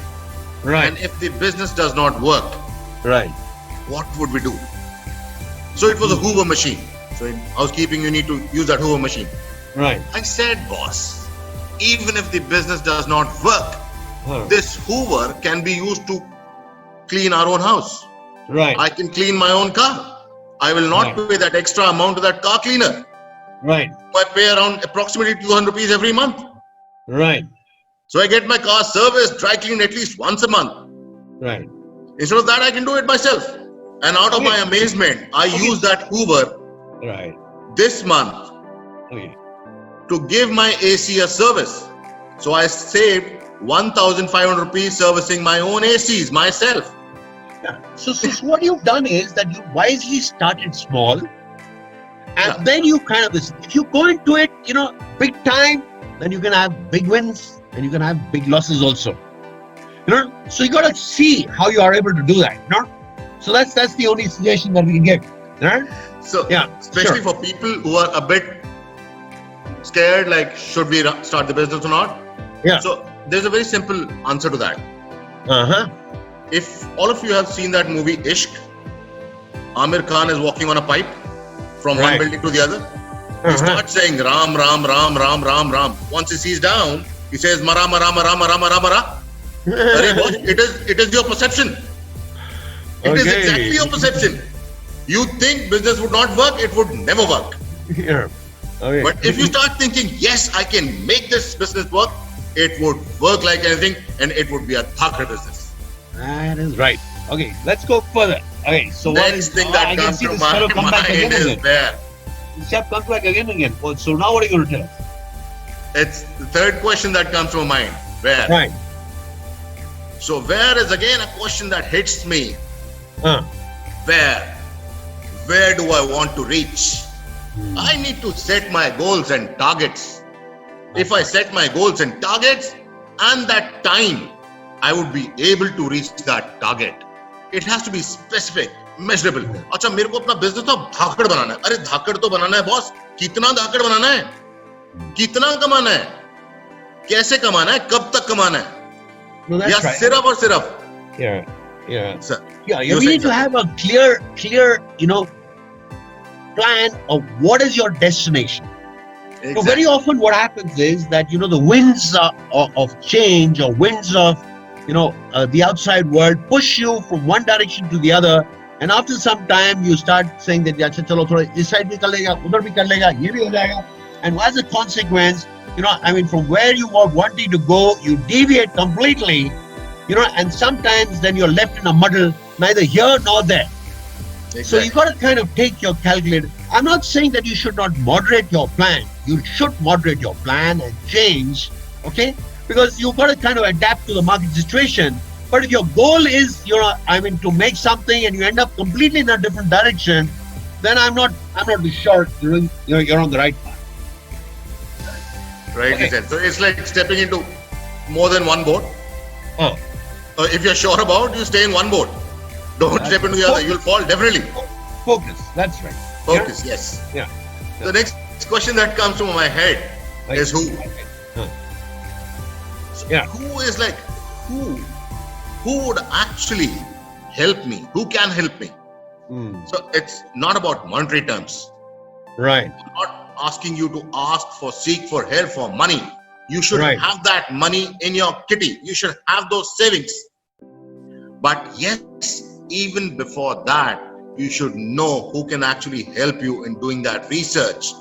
Speaker 2: Right.
Speaker 1: and if the business does not work,
Speaker 2: Right.
Speaker 1: what would we do? So it was a Hoover machine. So in housekeeping, you need to use that Hoover machine.
Speaker 2: Right.
Speaker 1: I said, boss, even if the business does not work,
Speaker 2: Huh.
Speaker 1: this Hoover can be used to clean our own house.
Speaker 2: Right.
Speaker 1: I can clean my own car. I will not
Speaker 2: Right.
Speaker 1: pay that extra amount to that car cleaner.
Speaker 2: Right.
Speaker 1: I pay around approximately 200 rupees every month.
Speaker 2: Right.
Speaker 1: So I get my car serviced, dry cleaned at least once a month.
Speaker 2: Right.
Speaker 1: Instead of that, I can do it myself. And out of
Speaker 2: Okay.
Speaker 1: my amazement, I use that Hoover
Speaker 2: Right.
Speaker 1: this month
Speaker 2: Okay.
Speaker 1: to give my AC a service. So I saved 1,500 rupees servicing my own ACs myself.
Speaker 2: Yeah. So what you've done is that you wisely started small, and
Speaker 1: Yeah.
Speaker 2: then you kind of if you go into it, big time, then you can have big wins and you can have big losses also. So you got to see how you are able to do that. So that's the only suggestion that we can give. Right?
Speaker 1: So
Speaker 2: Yeah,
Speaker 1: especially
Speaker 2: sure.
Speaker 1: for people who are a bit scared, like should we start the business or not?
Speaker 2: Yeah.
Speaker 1: So there's a very simple answer to that.
Speaker 2: Uh-huh.
Speaker 1: If all of you have seen that movie Ishq, Amir Khan is walking on a pipe from one
Speaker 2: Right.
Speaker 1: building to the other. He
Speaker 2: Uh-huh.
Speaker 1: starts saying Ram, Ram, Ram, Ram, Ram, Ram. Once he sees down, he says Mara, Mara, Mara, Mara, Mara, Mara. Arey boss, it is your perception. It is
Speaker 2: Okay.
Speaker 1: exactly your perception. You think business would not work, it would never work.
Speaker 2: Yeah. Okay.
Speaker 1: But if you start thinking, yes, I can make this business work, it would work like anything and it would be a dhakar business.
Speaker 2: That is right. Okay, let's go further. Okay, so what
Speaker 1: Next
Speaker 2: is
Speaker 1: thing
Speaker 2: I
Speaker 1: that
Speaker 2: can
Speaker 1: comes
Speaker 2: see
Speaker 1: to
Speaker 2: this
Speaker 1: my
Speaker 2: fellow come back again
Speaker 1: mind
Speaker 2: and
Speaker 1: is
Speaker 2: again.
Speaker 1: where.
Speaker 2: This chap comes back again and again. Well, so now what are you going to tell us?
Speaker 1: It's the third question that comes to my mind. Where?
Speaker 2: Right.
Speaker 1: So where is again a question that hits me.
Speaker 2: Uh,
Speaker 1: Where? Where do I want to reach? I need to set my goals and targets. If I set my goals and targets and that time, I would be able to reach that target. It has to be specific, measurable. अच्छा मेरे को अपना business तो धाकड़ बनाना है. अरे धाकड़ तो बनाना है boss. कितना धाकड़ बनाना है? कितना कमाना है? कैसे कमाना है? कब तक कमाना है?
Speaker 2: no, that's
Speaker 1: या
Speaker 2: right.
Speaker 1: सिर्फ और सिर्फ.
Speaker 2: Yeah. Yeah.
Speaker 1: Sir,
Speaker 2: Yeah.
Speaker 1: you're
Speaker 2: We need
Speaker 1: saying
Speaker 2: to have a clear, plan of what is your destination. So
Speaker 1: exactly.
Speaker 2: very often what happens is that, the winds of change or winds of, the outside world push you from one direction to the other. And after some time, you start saying that, "Acha, chalo, thoda is side bhi kar lega, udhar bhi kar lega, ye bhi ho jayega." And as a consequence, from where you were wanting to go, you deviate completely, and sometimes then you're left in a muddle, neither here nor there. So
Speaker 1: Exactly.
Speaker 2: you got to kind of take your calculator. I'm not saying that you should not moderate your plan. You should moderate your plan and change, okay? Because you've got to kind of adapt to the market situation. But if your goal is, to make something and you end up completely in a different direction, then I'm not too sure you're on the right path.
Speaker 1: Right,
Speaker 2: Okay.
Speaker 1: he said. So it's like stepping into more than one boat.
Speaker 2: Oh,
Speaker 1: If you're sure about, you stay in one boat. Don't step into the other. You'll fall definitely.
Speaker 2: focus. That's right.
Speaker 1: Focus, yes.
Speaker 2: Yeah.
Speaker 1: The next question that comes to my head
Speaker 2: Like-
Speaker 1: is who?
Speaker 2: Huh. Yeah.
Speaker 1: Who is like who? Who would actually help me? Who can help me?
Speaker 2: Hmm.
Speaker 1: So it's not about monetary terms.
Speaker 2: Right.
Speaker 1: I'm not asking you to seek for help for money. You should
Speaker 2: Right.
Speaker 1: have that money in your kitty. You should have those savings. But yes, even before that, you should know who can actually help you in doing that research.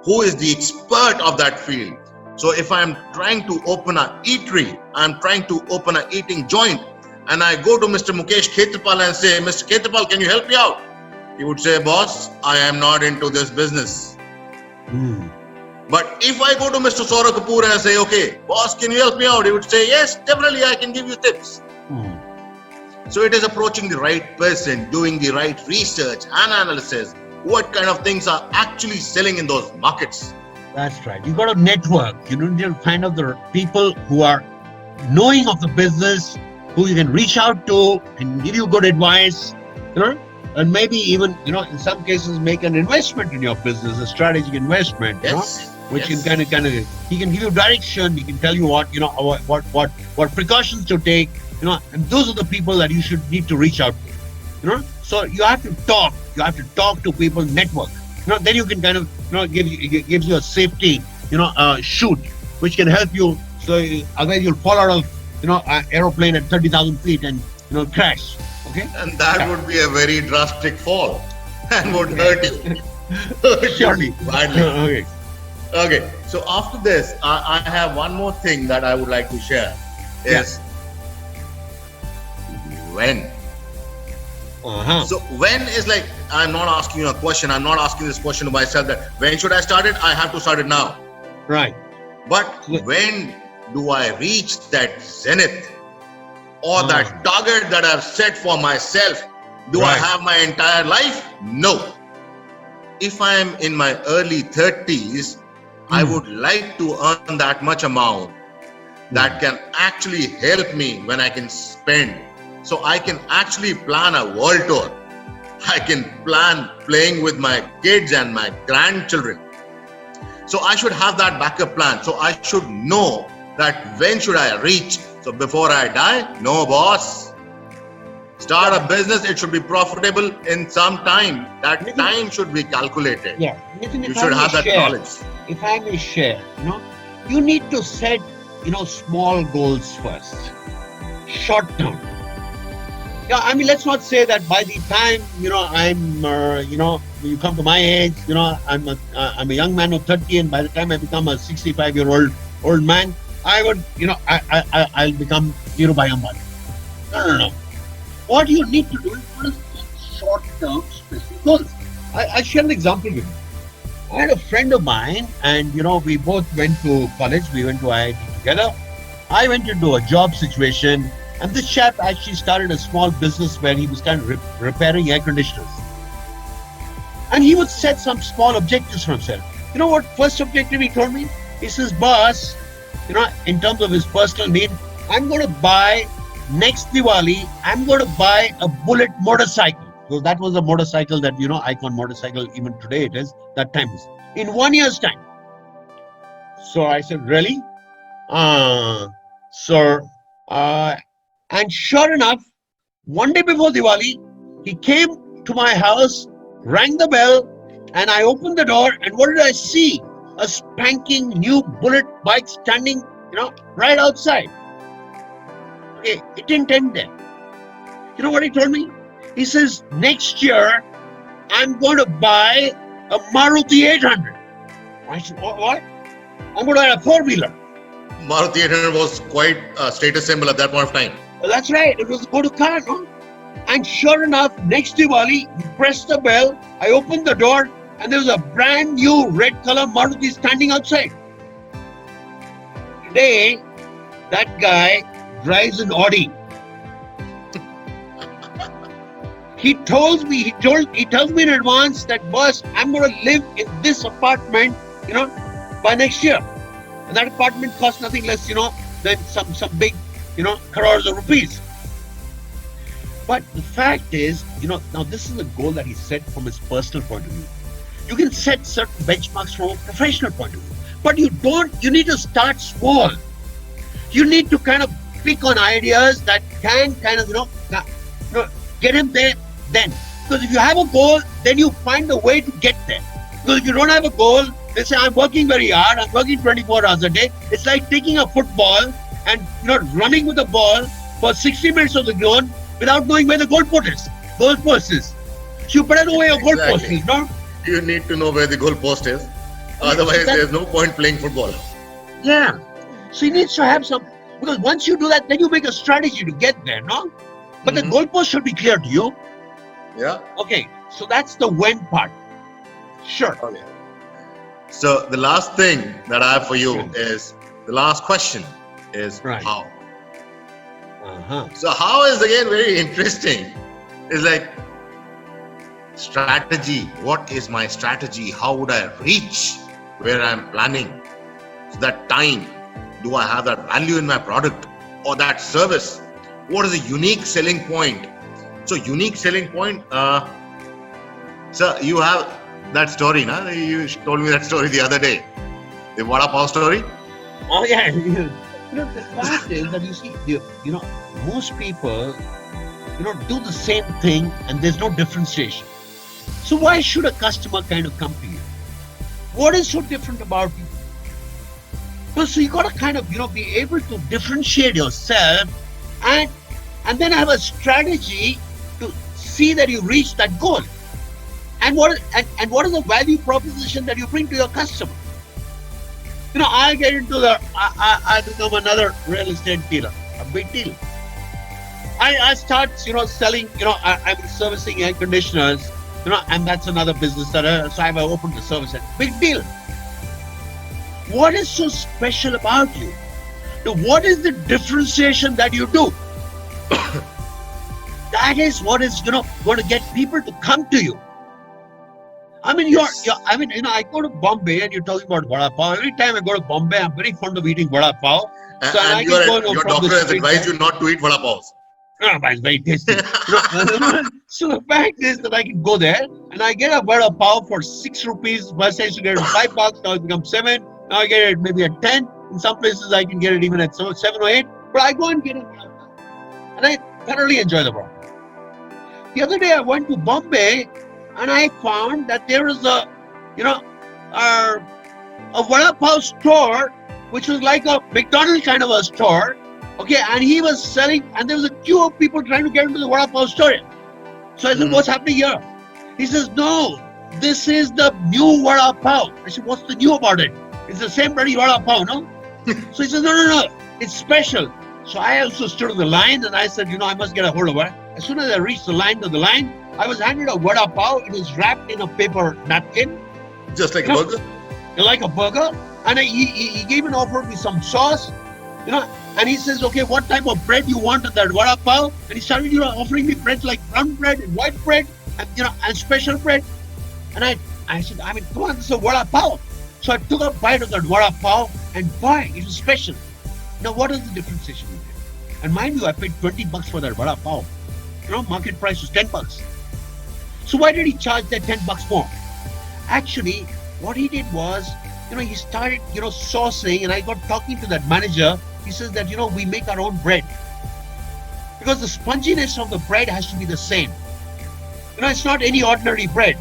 Speaker 1: who is the expert of that field. So if I'm trying to open a eatery, I'm trying to open a eating joint, and I go to Mr. Mukesh Khetrapal and say, Mr. Khetrapal, can you help me out? He would say, boss, I am not into this business. But if I go to Mr. Saurabh Kapoor and say, okay, boss, can you help me out? He would say, yes, definitely, I can give you tips. So it is approaching the right person, doing the right research and analysis. What kind of things are actually selling in those markets?
Speaker 2: That's right. You got to network. You need to find out the people who are knowing of the business, who you can reach out to and give you good advice, and maybe even, in some cases, make an investment in your business, a strategic investment, which can kind of, he can give you direction. He can tell you what precautions to take, and those are the people that you should need to reach out to, So you have to talk. You have to talk to people, network. Then you can kind of, gives you a safety, chute, which can help you. So otherwise you'll fall out of, an aeroplane at 30,000 feet and, crash. Okay.
Speaker 1: And that would be a very drastic fall and would hurt you.
Speaker 2: Surely.
Speaker 1: Badly. Okay. So after this, I have one more thing that I would like to share. Is when. So when is like, I'm not asking you a question. I'm not asking this question to myself that when should I start it? I have to start it now.
Speaker 2: Right.
Speaker 1: But when do I reach that zenith or that target that I've set for myself? Do I have my entire life? No. If I am in my early 30s, I would like to earn that much amount that can actually help me when I can spend. So I can actually plan a world tour. I can plan playing with my kids and my grandchildren. So I should have that backup plan. So I should know that when should I reach. So before I die, no boss. Start a business, it should be profitable in some time. That time should be calculated.
Speaker 2: Yeah.
Speaker 1: You should have that knowledge.
Speaker 2: If I may share, you need to set, small goals first. Short term. Yeah, I mean, let's not say that by the time, you come to my age, I'm a young man of 30, and by the time I become a 65-year-old man, I would, I'll become Dhirubhai Ambani. No. What you need to do is short-term specific goals. I'll share an example with you. I had a friend of mine, and, we both went to college. We went to IIT together. I went into a job situation. And this chap actually started a small business where he was kind of repairing air conditioners. And he would set some small objectives for himself. You know what first objective he told me? He says, boss, in terms of his personal need, I'm going to buy, next Diwali, I'm going to buy a Bullet motorcycle. So that was a motorcycle that, icon motorcycle, even today it is, that time is. In 1 year's time. So I said, really? Sir, and sure enough, one day before Diwali, he came to my house, rang the bell, and I opened the door, and what did I see? A spanking new Bullet bike standing, right outside. Okay, it didn't end there. You know what he told me? He says, next year, I'm going to buy a Maruti 800. I said, what? I'm going to buy a four-wheeler.
Speaker 1: Maruti 800 was quite a status symbol at that point of time.
Speaker 2: Well, that's right. It was a go-to car, no? And sure enough, next Diwali, he pressed the bell, I opened the door, and there was a brand new red color Maruti standing outside. Today, that guy drives an Audi. He tells me in advance that, boss, I'm going to live in this apartment, by next year. And that apartment costs nothing less, than some big, crores of rupees. But the fact is, now this is a goal that he set from his personal point of view. You can set certain benchmarks from a professional point of view, but you need to start small. You need to kind of pick on ideas that can kind of, get him there then. Because if you have a goal, then you find a way to get there. Because if you don't have a goal, they say, I'm working very hard, I'm working 24 hours a day. It's like taking a football and running with the ball for 60 minutes on the ground without knowing where the goalpost is. So you better know where your goalpost is, no?
Speaker 1: You need to know where the goalpost is. Otherwise, there's no point playing football.
Speaker 2: Yeah. So he needs to have some, because once you do that, then you make a strategy to get there, no? But the goalpost should be clear to you.
Speaker 1: Yeah.
Speaker 2: Okay. So that's the when part. Sure.
Speaker 1: Okay. So the last thing that I have for you is, the last question is how. So how is again very interesting. It's like strategy. What is my strategy? How would I reach where I'm planning? So that time, do I have that value in my product or that service? What is a unique selling point? So unique selling point. So you have that story, na? You told me that story the other day. The Vada Pav story.
Speaker 2: Oh yeah. The fact is that you see, most people, do the same thing and there's no differentiation. So why should a customer kind of come to you? What is so different about you? So you got to kind of, be able to differentiate yourself and then have a strategy to see that you reach that goal. And what is the value proposition that you bring to your customer? I get into I become another real estate dealer, a big deal. I start, selling, I'm servicing air conditioners, and that's another business that so I've opened the service. Big deal. What is so special about you? Now, what is the differentiation that you do? That is what is, going to get people to come to you. I mean, I go to Bombay and you're talking about Vada Pav. Every time I go to Bombay, I'm very fond of eating Vada Pav.
Speaker 1: So and your doctor has advised you not to eat Vada Pavs.
Speaker 2: No, but it's very tasty. So the fact is that I can go there and I get a Vada Pav for 6 rupees. First I used to get it at $5, now it becomes 7. Now I get it maybe at 10. In some places I can get it even at 7 or 8. But I go and get it. And I thoroughly enjoy the Vada. The other day I went to Bombay and I found that there is a Vada Pav store, which was like a McDonald's kind of a store. Okay, and he was selling, and there was a queue of people trying to get into the Vada Pav store. So I said, what's happening here? He says, no, this is the new Vada Pav. I said, what's the new about it? It's the same bloody Vada Pav, no? So he says, no, it's special. So I also stood in the line and I said, I must get a hold of it. As soon as I reached the line, I was handed a Vada Pav. It was wrapped in a paper napkin.
Speaker 1: Just like a burger?
Speaker 2: Like a burger. And he even offered me some sauce, and he says, okay, what type of bread you want on that Vada Pav? And he started, offering me breads like brown bread and white bread and, and special bread. And I said, come on, this is a Vada Pav. So I took a bite of that Vada Pav and boy, it was special. Now, what is the differentiation in it? And mind you, I paid $20 for that Vada Pav. Market price was $10. So why did he charge that $10 more? Actually, what he did was, he started, sourcing, and I got talking to that manager. He says that, we make our own bread. Because the sponginess of the bread has to be the same. It's not any ordinary bread.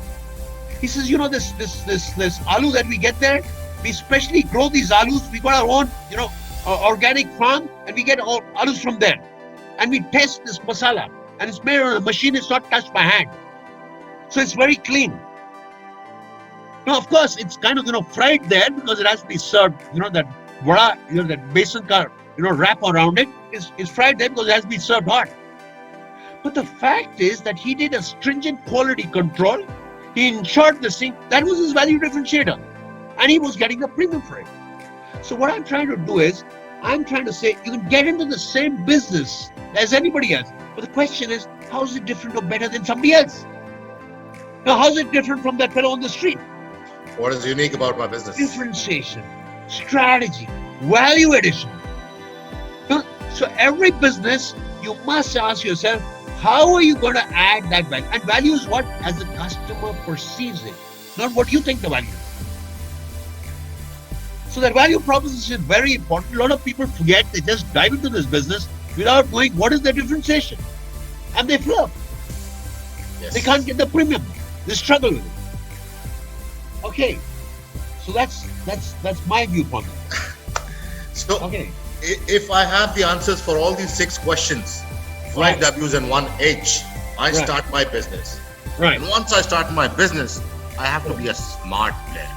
Speaker 2: He says, this aloo that we get there, we specially grow these aloos. We got our own, organic farm, and we get all aloos from there. And we test this masala. And it's made on a machine, it's not touched by hand. So it's very clean. Now, of course, it's kind of, fried there because it has to be served, that vada, that besan ka, wrap around it is fried there because it has to be served hot. But the fact is that he did a stringent quality control. He ensured this thing. That was his value differentiator. And he was getting a premium for it. So what I'm trying to do is, I'm trying to say, you can get into the same business as anybody else. But the question is, how is it different or better than somebody else? Now, how is it different from that fellow on the street?
Speaker 1: What is unique about my business?
Speaker 2: Differentiation, strategy, value addition. So every business, you must ask yourself, how are you going to add that value? And value is what? As the customer perceives it, not what you think the value is. So that value proposition is very important. A lot of people forget, they just dive into this business without knowing what is the differentiation. And they flop. Yes. They can't get the premium. They struggle with it. Okay, so that's my viewpoint.
Speaker 1: So,
Speaker 2: okay,
Speaker 1: if I have the answers for all these 6 questions, 5 W's and 1 H, I start my business.
Speaker 2: Right.
Speaker 1: And once I start my business, I have to be a smart player.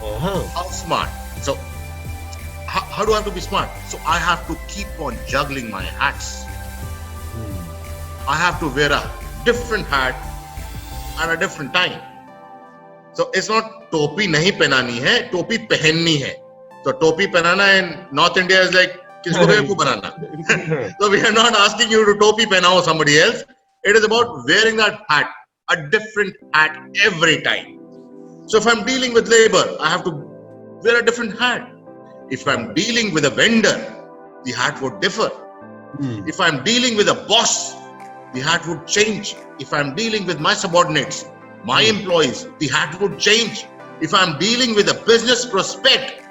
Speaker 1: How smart? So, how do I have to be smart? So, I have to keep on juggling my hats. I have to wear a different hat at a different time. So, it's not topi nahi pehnani hai, topi pehenni hai. So, topi pehnana in North India is like, किसको बेवकूफ बनाना. So, we are not asking you to topi pehnao somebody else. It is about wearing that hat, a different hat every time. So if I'm dealing with labor, I have to wear a different hat. If I'm dealing with a vendor, the hat would differ. If I'm dealing with a boss, the hat would change. If I'm dealing with my subordinates, my employees, the hat would change. If I'm dealing with a business prospect,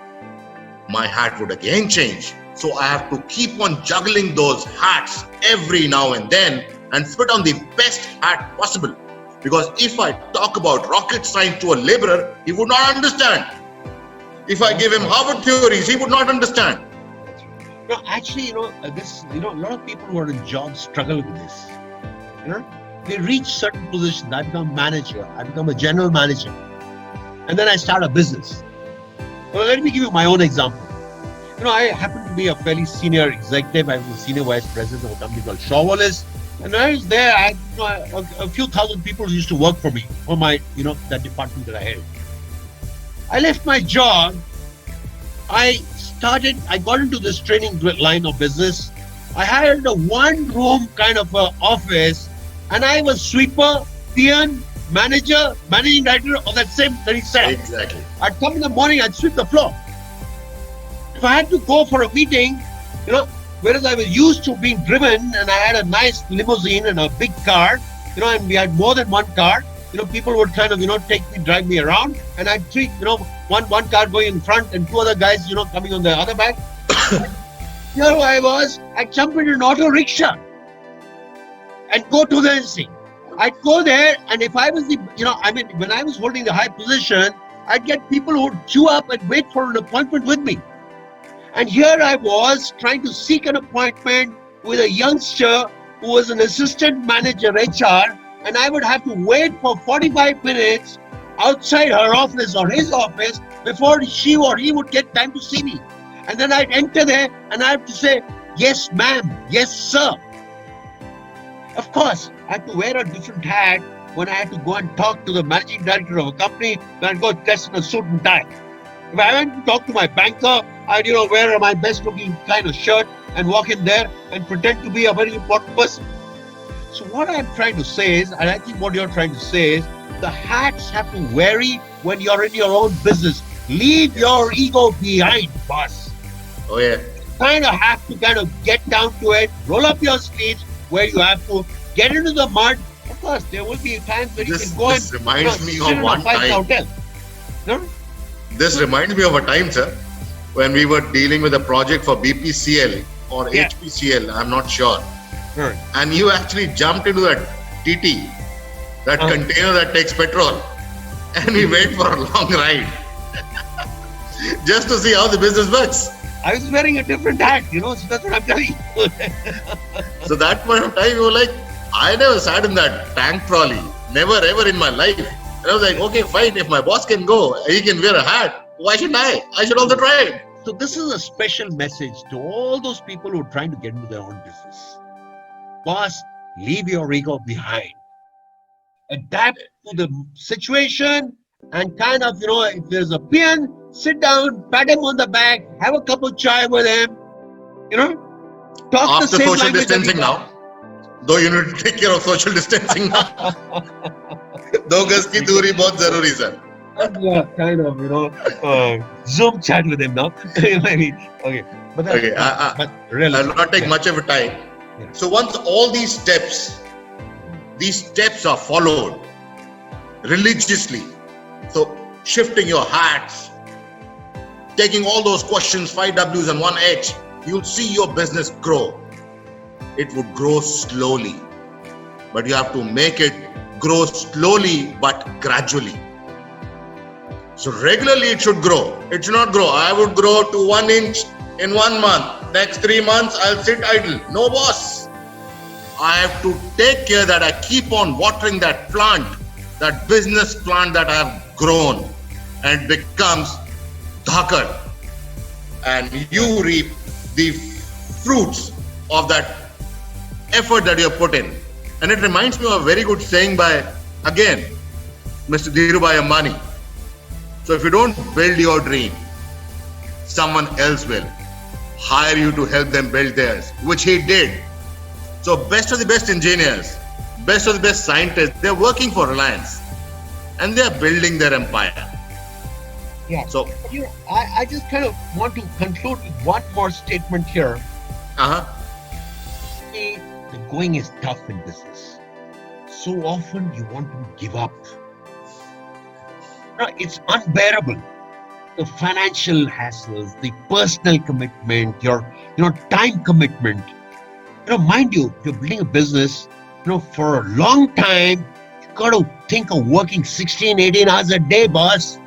Speaker 1: my hat would again change. So I have to keep on juggling those hats every now and then and put on the best hat possible. Because if I talk about rocket science to a laborer, he would not understand. If I give him Harvard theories, he would not understand.
Speaker 2: No, actually, a lot of people who are in jobs struggle with this. They reach certain positions. I become manager. I become a general manager. And then I start a business. Well, let me give you my own example. I happen to be a fairly senior executive. I was a senior vice president of a company called Shaw Wallace. And when I was there, I had a few thousand people who used to work for me, for my, that department that I had. I left my job. I got into this training line of business. I hired a one-room kind of office, and I was sweeper, peon, manager, managing director of that same setup.
Speaker 1: Exactly.
Speaker 2: I'd come in the morning, I'd sweep the floor. If I had to go for a meeting, whereas I was used to being driven and I had a nice limousine and a big car, and we had more than one car, people would kind of, drive me around, and I'd treat, one car going in front and two other guys, coming on the other back. Here I'd jump into an auto rickshaw and go to the NC. I'd go there, and if I was when I was holding the high position, I'd get people who would queue up and wait for an appointment with me. And here I was trying to seek an appointment with a youngster who was an assistant manager HR, and I would have to wait for 45 minutes outside her office or his office before she or he would get time to see me. And then I'd enter there and I have to say, yes, ma'am, yes, sir. Of course, I had to wear a different hat when I had to go and talk to the managing director of a company, when I'd go dressed in a suit and tie. If I went to talk to my banker, I'd wear my best looking kind of shirt and walk in there and pretend to be a very important person. So what I'm trying to say is, and I think what you're trying to say is, the hats have to vary when you're in your own business. Leave your ego behind, boss.
Speaker 1: Oh yeah.
Speaker 2: Kind of have to get down to it, roll up your sleeves where you have to get into the mud. Of course, there will be times where you can go and
Speaker 1: reminds me
Speaker 2: sit
Speaker 1: of
Speaker 2: in
Speaker 1: one
Speaker 2: a five-star
Speaker 1: time.
Speaker 2: hotel.
Speaker 1: This reminds me of a time, sir, when we were dealing with a project for BPCL or HPCL, I'm not sure. And you actually jumped into that TT, that container that takes petrol, and we went for a long ride just to see how the business works.
Speaker 2: I was wearing a different hat, so that's what I'm telling you.
Speaker 1: So that point of time, you were like, I never sat in that tank trolley, never ever in my life. And I was like, okay, fine, if my boss can go, he can wear a hat, why shouldn't I? I should also try it.
Speaker 2: So this is a special message to all those people who are trying to get into their own business. Boss, leave your ego behind. Adapt to the situation and if there's a peon, sit down, pat him on the back, have a cup of chai with him, talk
Speaker 1: After
Speaker 2: the same
Speaker 1: social
Speaker 2: language
Speaker 1: distancing now, though you need to take care of social distancing now. दो गज की दूरी बहुत जरूरी sir.
Speaker 2: Zoom chat with him now. Okay. But really,
Speaker 1: I'll not take much of a time.
Speaker 2: Yeah.
Speaker 1: So once all these steps are followed religiously, so shifting your hats, taking all those questions, 5 W's and 1 H, you'll see your business grow. It would grow slowly, but you have to make it grow slowly but gradually. So regularly it should grow. It should not grow. I would grow to 1 inch in 1 month. Next 3 months, I'll sit idle. No, boss. I have to take care that I keep on watering that plant, that business plant that I have grown. and it becomes dhakar, and you reap the fruits of that effort that you have put in. And it reminds me of a very good saying by, again, Mr. Dhirubhai Ambani. So if you don't build your dream, someone else will hire you to help them build theirs, which he did. So best of the best engineers, best of the best scientists, they're working for Reliance and they're building their empire.
Speaker 2: Yeah.
Speaker 1: So,
Speaker 2: I just kind of want to conclude with one more statement here. The going is tough in business. So often you want to give up. No, it's unbearable. The financial hassles, the personal commitment, your time commitment. Mind you, if you're building a business, for a long time, you got to think of working 16, 18 hours a day, boss.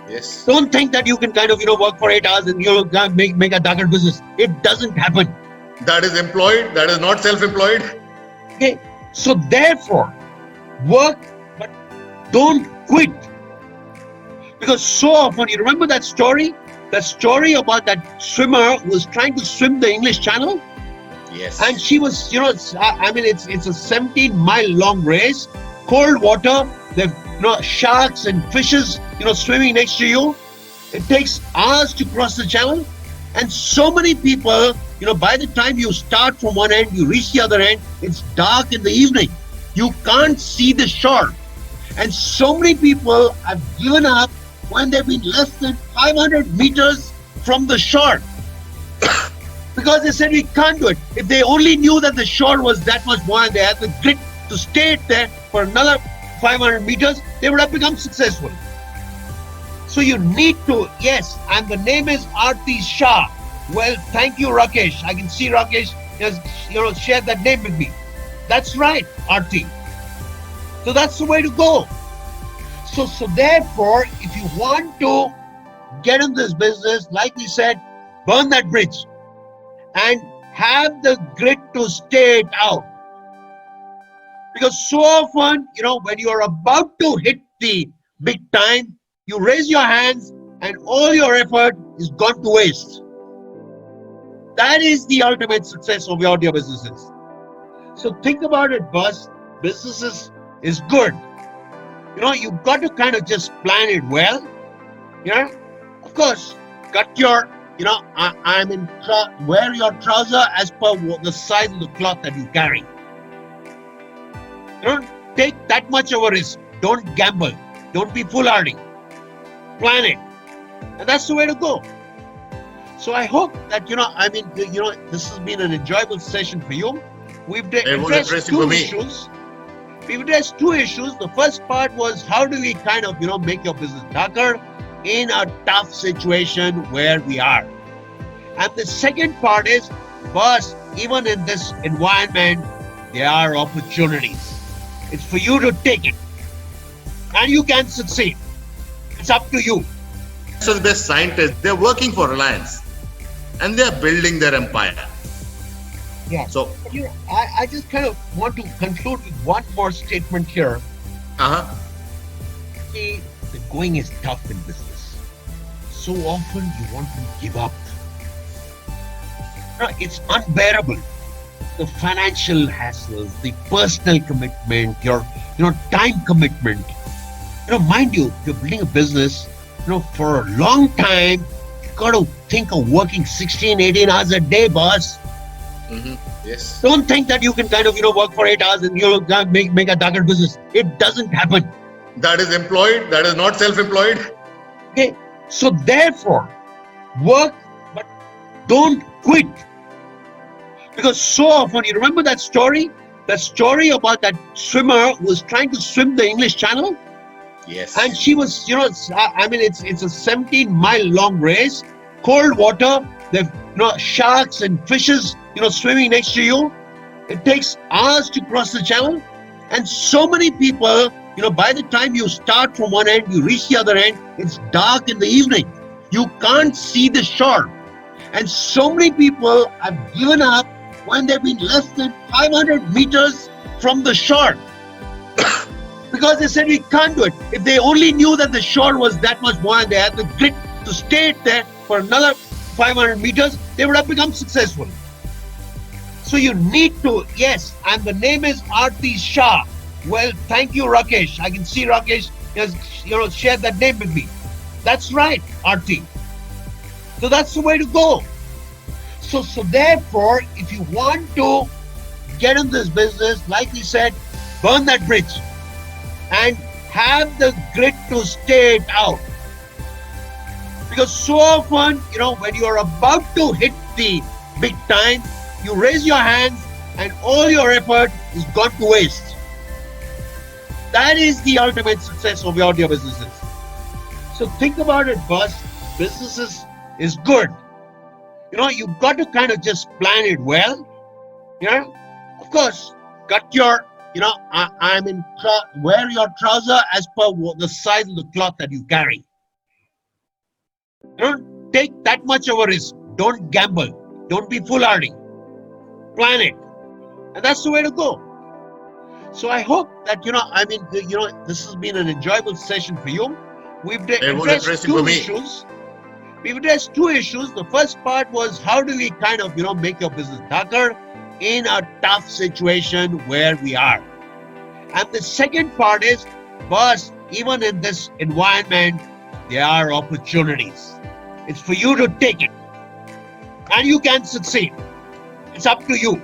Speaker 1: Yes.
Speaker 2: Don't think that you can kind of work for 8 hours and make a darker business. It doesn't happen.
Speaker 1: That is employed, that is not self-employed.
Speaker 2: Okay. So therefore, work, but don't quit. Because so often, you remember that story? That story about that swimmer who was trying to swim the English Channel?
Speaker 1: Yes.
Speaker 2: And she was, it's a 17-mile long race, cold water, there sharks and fishes, swimming next to you. It takes hours to cross the channel. And so many people, by the time you start from one end, you reach the other end, it's dark in the evening. You can't see the shore. And so many people have given up when they've been less than 500 meters from the shore. Because they said we can't do it. If they only knew that the shore was that much more and they had the grit to stay there for another 500 meters, they would have become successful. So you need to, yes, and the name is Aarti Shah. Well, thank you, Rakesh. I can see Rakesh has shared that name with me. That's right, Aarti. So that's the way to go. So therefore, if you want to get in this business, like we said, burn that bridge and have the grit to stay it out. Because so often, when you're about to hit the big time, you raise your hands and all your effort is gone to waste. That is the ultimate success of your businesses. So think about it, boss. Businesses is good. You've got to kind of just plan it well. Of course, cut your, wear your trouser as per the size of the cloth that you carry. Don't take that much of a risk. Don't gamble. Don't be foolhardy. Plan it. And that's the way to go. So I hope that, this has been an enjoyable session for you. We've addressed two issues. We've addressed two issues. The first part was how do we kind of, make your business darker in a tough situation where we are. And the second part is, boss, even in this environment, there are opportunities. It's for you to take it. And you can succeed. It's up to you.
Speaker 1: So the best scientists, they're working for Reliance and they're building their empire.
Speaker 2: Yeah. So I just kind of want to conclude with one more statement here. See, the going is tough in business. So often you want to give up. It's unbearable. The financial hassles, the personal commitment, your time commitment. Mind you, if you're building a business, for a long time, you got to think of working 16, 18 hours a day, boss.
Speaker 1: Yes.
Speaker 2: Don't think that you can kind of, work for 8 hours and make a darker business. It doesn't happen.
Speaker 1: That is employed, that is not self-employed.
Speaker 2: Okay. So therefore, work, but don't quit. Because so often, you remember that story? That story about that swimmer who was trying to swim the English Channel?
Speaker 1: Yes.
Speaker 2: And she was, it's a 17-mile long race, cold water, there sharks and fishes, swimming next to you. It takes hours to cross the channel. And so many people, by the time you start from one end, you reach the other end, it's dark in the evening. You can't see the shore. And so many people have given up when they've been less than 500 meters from the shore. because they said we can't do it. If they only knew that the shore was that much more and they had the grit to stay there for another 500 meters, they would have become successful. So you need to, yes, and the name is Aarti Shah. Well, thank you, Rakesh. I can see Rakesh has, shared that name with me. That's right, Aarti. So that's the way to go. So therefore, if you want to get in this business, like we said, burn that bridge and have the grit to stay it out. Because so often, when you're about to hit the big time, you raise your hands and all your effort is gone to waste. That is the ultimate success of your businesses. So think about it, boss. Businesses is good. You've got to kind of just plan it well. Of course, cut your, wear your trouser as per the size of the cloth that you carry. Don't take that much of a risk. Don't gamble. Don't be foolhardy. Plan it. And that's the way to go. So I hope that, this has been an enjoyable session for you. We've addressed two issues. We've addressed two issues. The first part was how do we kind of, make your business darker in a tough situation where we are. And the second part is, boss, even in this environment, there are opportunities. It's for you to take it. And you can succeed. It's up to you.